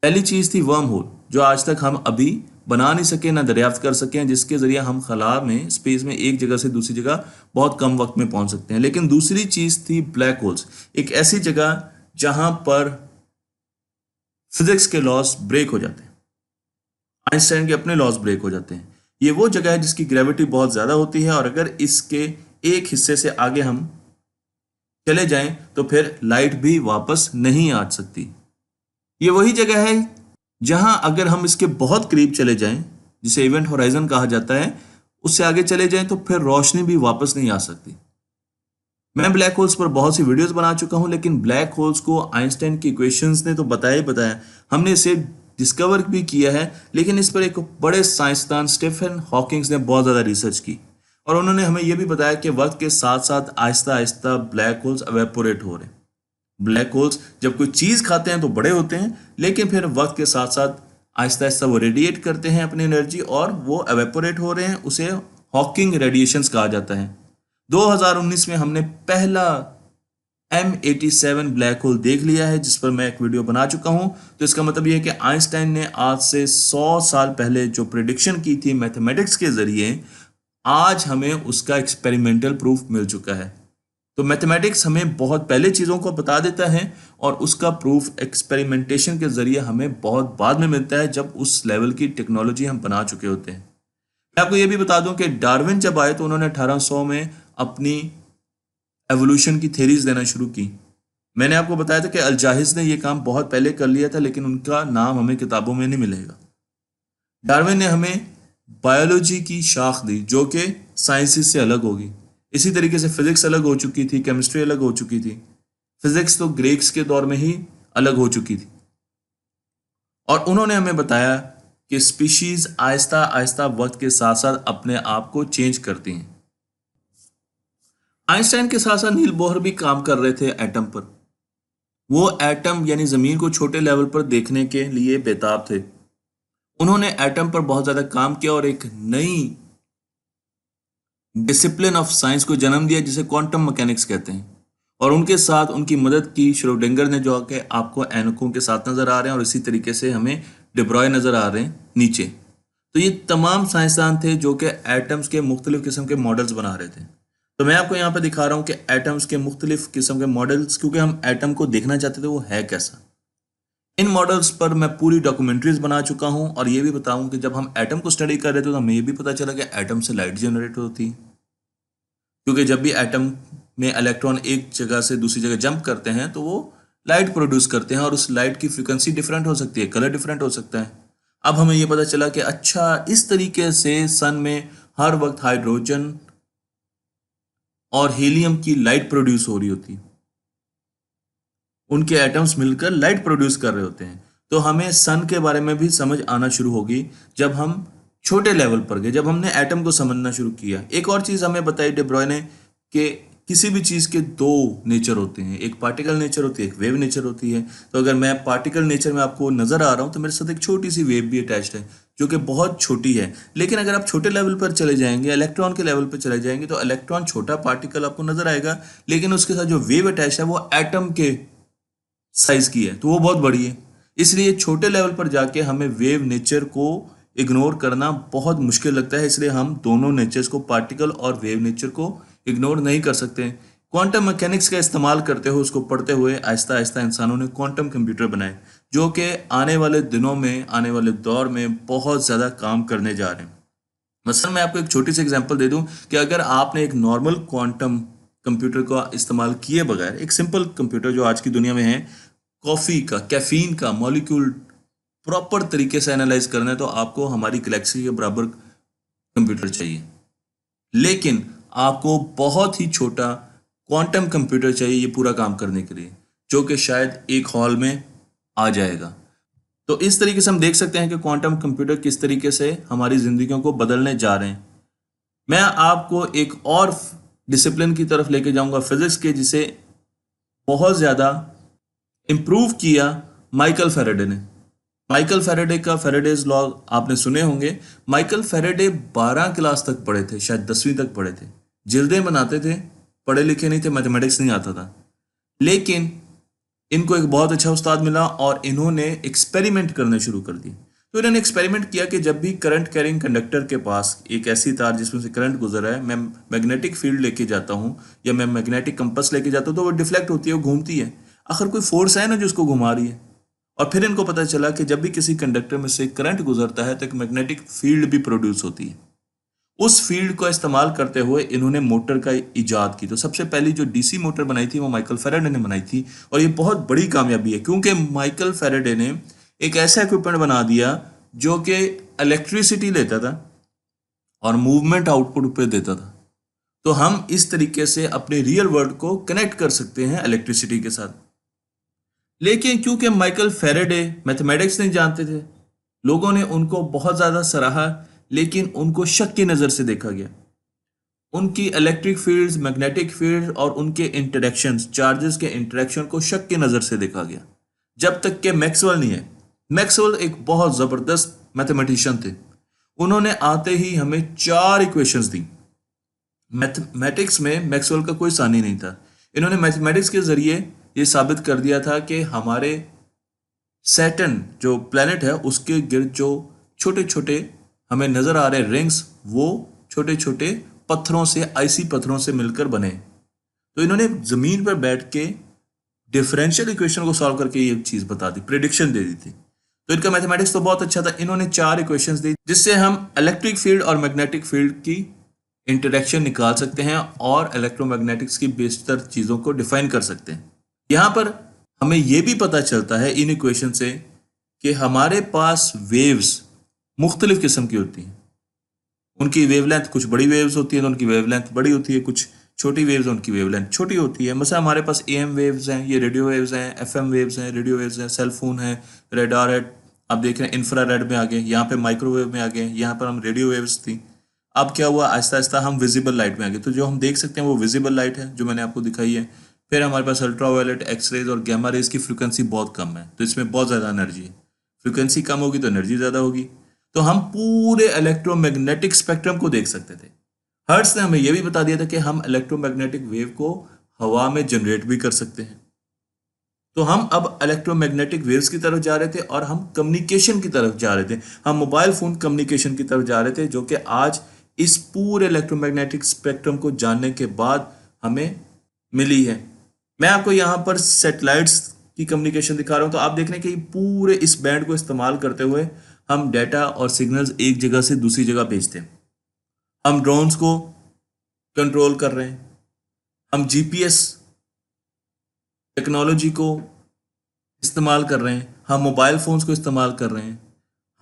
पहली चीज़ थी वर्म होल, जो आज तक हम अभी बना नहीं सके, ना दरियाफ्त कर सके हैं, जिसके ज़रिए हम खला में, स्पेस में एक जगह से दूसरी जगह बहुत कम वक्त में पहुंच सकते हैं। लेकिन दूसरी चीज़ थी ब्लैक होल्स, एक ऐसी जगह जहां पर फिजिक्स के लॉस ब्रेक हो जाते हैं, आइंस्टाइन के अपने लॉस ब्रेक हो जाते हैं। ये वो जगह है जिसकी ग्रेविटी बहुत ज़्यादा होती है, और अगर इसके एक हिस्से से आगे हम चले जाएं तो फिर लाइट भी वापस नहीं आ सकती। ये वही जगह है जहां अगर हम इसके बहुत करीब चले जाएं, जिसे इवेंट होराइजन कहा जाता है, उससे आगे चले जाएं तो फिर रोशनी भी वापस नहीं आ सकती। मैं ब्लैक होल्स पर बहुत सी वीडियोस बना चुका हूं, लेकिन ब्लैक होल्स को आइंस्टाइन की इक्वेशंस ने तो बताया ही बताया, हमने इसे डिस्कवर भी किया है, लेकिन इस पर एक बड़े साइंसदान स्टीफन हॉकिंग्स ने बहुत ज़्यादा रिसर्च की और उन्होंने हमें यह भी बताया कि वक्त के साथ साथ Aahista Aahista black holes evaporate हो रहे हैं। ब्लैक होल्स जब कोई चीज़ खाते हैं तो बड़े होते हैं, लेकिन फिर वक्त के साथ साथ आहिस्ता आहिस्ता वो रेडिएट करते हैं अपनी एनर्जी और वो एवेपोरेट हो रहे हैं। उसे हॉकिंग रेडिएशंस कहा जाता है। 2019 में हमने पहला M87 ब्लैक होल देख लिया है, जिस पर मैं एक वीडियो बना चुका हूं। तो इसका मतलब यह है कि आइंस्टाइन ने आज से 100 साल पहले जो प्रेडिक्शन की थी मैथमेटिक्स के जरिए, आज हमें उसका एक्सपेरिमेंटल प्रूफ मिल चुका है। तो मैथमेटिक्स हमें बहुत पहले चीज़ों को बता देता है और उसका प्रूफ एक्सपेरिमेंटेशन के जरिए हमें बहुत बाद में मिलता है, जब उस लेवल की टेक्नोलॉजी हम बना चुके होते हैं। मैं आपको ये भी बता दूं कि डार्विन जब आए तो उन्होंने 1800 में अपनी एवोल्यूशन की थेरीज देना शुरू की। मैंने आपको बताया था कि अलजाहिज ने यह काम बहुत पहले कर लिया था, लेकिन उनका नाम हमें किताबों में नहीं मिलेगा। डार्विन ने हमें बायोलॉजी की शाख दी जो कि साइंसेस से अलग होगी। इसी तरीके से फिजिक्स अलग हो चुकी थी, केमिस्ट्री अलग हो चुकी थी। फिजिक्स तो ग्रीक्स के दौर में ही अलग हो चुकी थी और उन्होंने हमें बताया कि स्पीशीज आहिस्ता आहिस्ता वक्त के साथ साथ अपने आप को चेंज करती हैं। आइंस्टाइन के साथ साथ नील बोहर भी काम कर रहे थे एटम पर। वो एटम यानी जमीन को छोटे लेवल पर देखने के लिए बेताब थे। उन्होंने एटम पर बहुत ज्यादा काम किया और एक नई डिसिप्लिन ऑफ साइंस को जन्म दिया जिसे क्वांटम मैकेनिक्स कहते हैं। और उनके साथ उनकी मदद की श्रोडिंगर ने, जो कि आपको ऐनकों के साथ नजर आ रहे हैं, और इसी तरीके से हमें डिब्रॉय नजर आ रहे हैं नीचे। तो ये तमाम साइंसदान थे जो कि एटम्स के मुख्तलिफ किस्म के मॉडल्स बना रहे थे। तो मैं आपको यहाँ पे दिखा रहा हूँ कि एटम्स के मुख्तलिफ किस्म के मॉडल्स, क्योंकि हम एटम को देखना चाहते थे वो है कैसा। इन मॉडल्स पर मैं पूरी डॉक्यूमेंट्रीज बना चुका हूँ और ये भी बताऊँ कि जब हम एटम को स्टडी कर रहे थे तो हमें ये भी पता चला कि एटम से लाइट जनरेट होती है, क्योंकि जब भी एटम में इलेक्ट्रॉन एक जगह से दूसरी जगह जंप करते हैं तो वो लाइट प्रोड्यूस करते हैं और उस लाइट की फ्रीक्वेंसी डिफरेंट हो सकती है, कलर डिफरेंट हो सकता है। अब हमें ये पता चला कि अच्छा, इस तरीके से सन में हर वक्त हाइड्रोजन और हीलियम की लाइट प्रोड्यूस हो रही होती है। उनके एटम्स मिलकर लाइट प्रोड्यूस कर रहे होते हैं। तो हमें सन के बारे में भी समझ आना शुरू होगी जब हम छोटे लेवल पर गए, जब हमने एटम को समझना शुरू किया। एक और चीज़ हमें बताई डिब्रॉय ने कि किसी भी चीज़ के दो नेचर होते हैं, एक पार्टिकल नेचर होती है, एक वेव नेचर होती है। तो अगर मैं पार्टिकल नेचर में आपको नज़र आ रहा हूँ तो मेरे साथ एक छोटी सी वेव भी अटैच्ड है जो कि बहुत छोटी है। लेकिन अगर आप छोटे लेवल पर चले जाएंगे, इलेक्ट्रॉन के लेवल पर चले जाएंगे, तो इलेक्ट्रॉन छोटा पार्टिकल आपको नजर आएगा, लेकिन उसके साथ जो वेव अटैच है वो एटम के साइज की है, तो वो बहुत बड़ी है। इसलिए छोटे लेवल पर जाके हमें वेव नेचर को इग्नोर करना बहुत मुश्किल लगता है। इसलिए हम दोनों नेचर्स को, पार्टिकल और वेव नेचर को, इग्नोर नहीं कर सकते। क्वांटम मैकेनिक्स का इस्तेमाल करते हुए, उसको पढ़ते हुए आहिस्ता आहिस्ता इंसानों ने क्वांटम कंप्यूटर बनाए जो कि आने वाले दिनों में, आने वाले दौर में बहुत ज़्यादा काम करने जा रहे हैं। मसलन मैं आपको एक छोटी सी एग्जांपल दे दूं कि अगर आपने एक नॉर्मल क्वांटम कंप्यूटर का इस्तेमाल किए बगैर, एक सिंपल कंप्यूटर जो आज की दुनिया में है, कॉफ़ी का, कैफीन का मॉलिक्यूल प्रॉपर तरीके से एनालाइज करना है, तो आपको हमारी गैलेक्सी के बराबर कंप्यूटर चाहिए। लेकिन आपको बहुत ही छोटा क्वांटम कंप्यूटर चाहिए ये पूरा काम करने के लिए, जो कि शायद एक हॉल में आ जाएगा। तो इस तरीके से हम देख सकते हैं कि क्वांटम कंप्यूटर किस तरीके से हमारी जिंदगियों को बदलने जा रहे हैं। मैं आपको एक और डिसिप्लिन की तरफ लेके जाऊंगा, फिजिक्स के, जिसे बहुत ज़्यादा इम्प्रूव किया माइकल फेरेडे ने। माइकल फेरेडे का फेरेडेज लॉ आपने सुने होंगे। माइकल फेरेडे 12 क्लास तक पढ़े थे, शायद 10वीं तक पढ़े थे, जिल्दें बनाते थे, पढ़े लिखे नहीं थे, मैथमेटिक्स नहीं आता था। लेकिन इनको एक बहुत अच्छा उस्ताद मिला और इन्होंने एक्सपेरिमेंट करने शुरू कर दिए। तो इन्होंने एक्सपेरिमेंट किया कि जब भी करंट कैरिंग कंडक्टर के पास एक ऐसी तार जिसमें से करंट गुजर रहा है, मैं मैग्नेटिक फील्ड लेके जाता हूँ या मैं मैग्नेटिक कंपस लेके जाता हूँ, तो वो डिफ्लेक्ट होती है, वो घूमती है। आखिर कोई फोर्स है ना जो उसको घुमा रही है। और फिर इनको पता चला कि जब भी किसी कंडक्टर में से करंट गुजरता है तो एक मैग्नेटिक फील्ड भी प्रोड्यूस होती है। उस फील्ड को इस्तेमाल करते हुए इन्होंने मोटर का इजाद की। तो सबसे पहली जो डीसी मोटर बनाई थी वो माइकल फैराडे ने बनाई थी, और ये बहुत बड़ी कामयाबी है क्योंकि माइकल फैराडे ने एक ऐसा इक्विपमेंट बना दिया जो कि इलेक्ट्रिसिटी लेता था और मूवमेंट आउटपुट पे देता था। तो हम इस तरीके से अपने रियल वर्ल्ड को कनेक्ट कर सकते हैं इलेक्ट्रिसिटी के साथ। लेकिन क्योंकि माइकल फैराडे मैथमेटिक्स नहीं जानते थे, लोगों ने उनको बहुत ज़्यादा सराहा, लेकिन उनको शक की नज़र से देखा गया। उनकी इलेक्ट्रिक फील्ड्स, मैग्नेटिक फील्ड और उनके इंटरेक्शंस, चार्जेस के इंटरेक्शन को शक की नज़र से देखा गया, जब तक कि मैक्सवेल नहीं है। मैक्सवेल एक बहुत ज़बरदस्त मैथमेटिशियन थे। उन्होंने आते ही हमें 4 इक्वेशंस दी। मैथमेटिक्स में मैक्सवेल का कोई सानी नहीं था। इन्होंने मैथमेटिक्स के ज़रिए ये साबित कर दिया था कि हमारे सैटर्न जो प्लैनेट है उसके गिर्द जो छोटे छोटे हमें नज़र आ रहे रिंग्स, वो छोटे छोटे पत्थरों से, आइसी पत्थरों से मिलकर बने। तो इन्होंने ज़मीन पर बैठ के डिफरेंशियल इक्वेशन को सॉल्व करके ये चीज़ बता दी, प्रेडिक्शन दे दी थी। तो इनका मैथमेटिक्स तो बहुत अच्छा था। इन्होंने 4 इक्वेशंस दी जिससे हम इलेक्ट्रिक फील्ड और मैग्नेटिक फील्ड की इंटरेक्शन निकाल सकते हैं और इलेक्ट्रोमैग्नेटिक्स की बेशतर चीज़ों को डिफाइन कर सकते हैं। यहाँ पर हमें यह भी पता चलता है इन इक्वेशन से कि हमारे पास वेव्स मुख्तलिफ किस्म की होती हैं। उनकी वेवलेंथ, कुछ बड़ी वेव्स होती है तो उनकी वेवलेंथ बड़ी होती है, कुछ छोटी वेव्स उनकी वेवलेंथ छोटी होती है। मतलब हमारे पास एम वेव्स हैं, ये रेडियो वेव्स हैं, एफएम वेव्स हैं, रेडियो वेव्स हैं, सेलफोन है, रेडार है, आप देख रहे हैं इंफ्रारेड में आ गए, यहाँ पे माइक्रोवेव में आ गए, यहाँ पर हम रेडियो वेव्स थी। अब क्या हुआ, आहिस्ता आहिस्ता हम विजिबल लाइट में आ गए। तो जो हम देख सकते हैं वो विजिबल लाइट है जो मैंने आपको दिखाई है। फिर हमारे पास अल्ट्रावायलेट, एक्सरेज और गैमा रेज की फ्रिक्वेंसी बहुत कम है, तो इसमें बहुत ज़्यादा एनर्जी है। फ्रिक्वेंसी कम होगी तो एनर्जी ज़्यादा होगी। तो हम पूरे इलेक्ट्रोमैग्नेटिक स्पेक्ट्रम को देख सकते थे। हर्ट्ज ने हमें यह भी बता दिया था कि हम इलेक्ट्रोमैग्नेटिक वेव को हवा में जनरेट भी कर सकते हैं। तो हम अब इलेक्ट्रोमैग्नेटिक वेव्स की तरफ जा रहे थे और हम कम्युनिकेशन की तरफ जा रहे थे। हम मोबाइल फ़ोन कम्युनिकेशन की तरफ जा रहे थे, जो कि आज इस पूरे इलेक्ट्रोमैग्नेटिक स्पेक्ट्रम को जानने के बाद हमें मिली है। मैं आपको यहाँ पर सैटेलाइट्स की कम्युनिकेशन दिखा रहा हूँ। तो आप देख रहे हैं कि पूरे इस बैंड को इस्तेमाल करते हुए हम डेटा और सिग्नल्स एक जगह से दूसरी जगह भेजते हैं। हम ड्रोन्स को कंट्रोल कर रहे हैं, हम जीपीएस टेक्नोलॉजी को इस्तेमाल कर रहे हैं, हम मोबाइल फ़ोन्स को इस्तेमाल कर रहे हैं,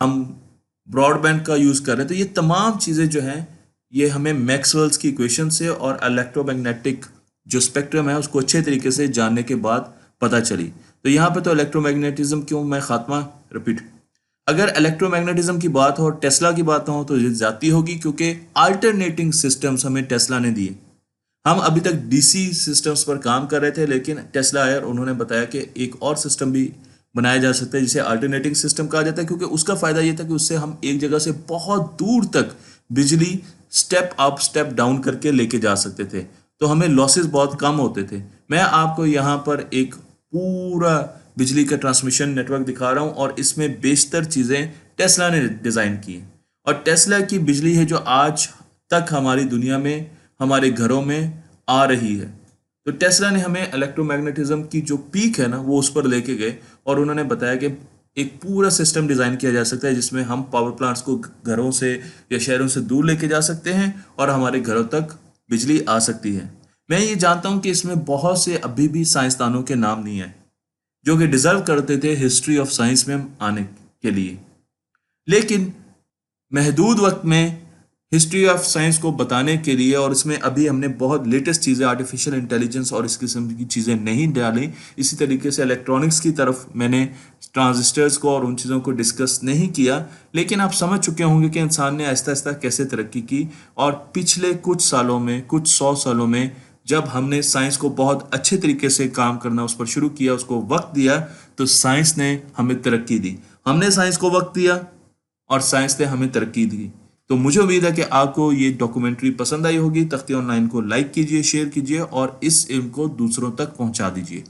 हम ब्रॉडबैंड का यूज़ कर रहे हैं। तो ये तमाम चीज़ें जो हैं ये हमें मैक्सवेल्स की इक्वेशन से और इलेक्ट्रोमैग्नेटिक जो स्पेक्ट्रम है उसको अच्छे तरीके से जानने के बाद पता चली। तो यहाँ पे तो इलेक्ट्रोमैग्नेटिज्म क्यों, मैं खात्मा रिपीट, अगर इलेक्ट्रोमैग्नेटिज्म की बात हो और टेस्ला की बात हो तो ये जाती होगी, क्योंकि अल्टरनेटिंग सिस्टम्स हमें टेस्ला ने दिए। हम अभी तक डीसी सिस्टम्स पर काम कर रहे थे, लेकिन टेस्ला आया और उन्होंने बताया कि एक और सिस्टम भी बनाया जा सकता है जिसे अल्टरनेटिंग सिस्टम कहा जाता है, क्योंकि उसका फ़ायदा ये था कि उससे हम एक जगह से बहुत दूर तक बिजली स्टेप अप स्टेप डाउन करके लेके जा सकते थे। तो हमें लॉसेस बहुत कम होते थे। मैं आपको यहाँ पर एक पूरा बिजली का ट्रांसमिशन नेटवर्क दिखा रहा हूँ और इसमें बेशतर चीज़ें टेस्ला ने डिज़ाइन की हैं। और टेस्ला की बिजली है जो आज तक हमारी दुनिया में, हमारे घरों में आ रही है। तो टेस्ला ने हमें इलेक्ट्रोमैग्नेटिज्म की जो पीक है ना वो उस पर लेके गए और उन्होंने बताया कि एक पूरा सिस्टम डिज़ाइन किया जा सकता है जिसमें हम पावर प्लांट्स को घरों से या शहरों से दूर लेके जा सकते हैं और हमारे घरों तक बिजली आ सकती है। मैं ये जानता हूँ कि इसमें बहुत से अभी भी साइंसदानों के नाम नहीं है जो कि डिज़र्व करते थे हिस्ट्री ऑफ साइंस में आने के लिए, लेकिन महदूद वक्त में हिस्ट्री ऑफ साइंस को बताने के लिए, और इसमें अभी हमने बहुत लेटेस्ट चीज़ें, आर्टिफिशियल इंटेलिजेंस और इस किस्म की चीज़ें नहीं डाली। इसी तरीके से इलेक्ट्रॉनिक्स की तरफ मैंने ट्रांजिस्टर्स को और उन चीज़ों को डिस्कस नहीं किया, लेकिन आप समझ चुके होंगे कि इंसान ने आहिस्ता आहिस्ता कैसे तरक्की की। और पिछले कुछ सालों में, कुछ 100 सालों में जब हमने साइंस को बहुत अच्छे तरीके से काम करना उस पर शुरू किया, उसको वक्त दिया, तो साइंस ने हमें तरक्की दी। हमने साइंस को वक्त दिया और साइंस ने हमें तरक्की दी। तो मुझे उम्मीद है कि आपको ये डॉक्यूमेंट्री पसंद आई होगी। तख्ती ऑनलाइन को लाइक कीजिए, शेयर कीजिए और इस इल्म को दूसरों तक पहुंचा दीजिए।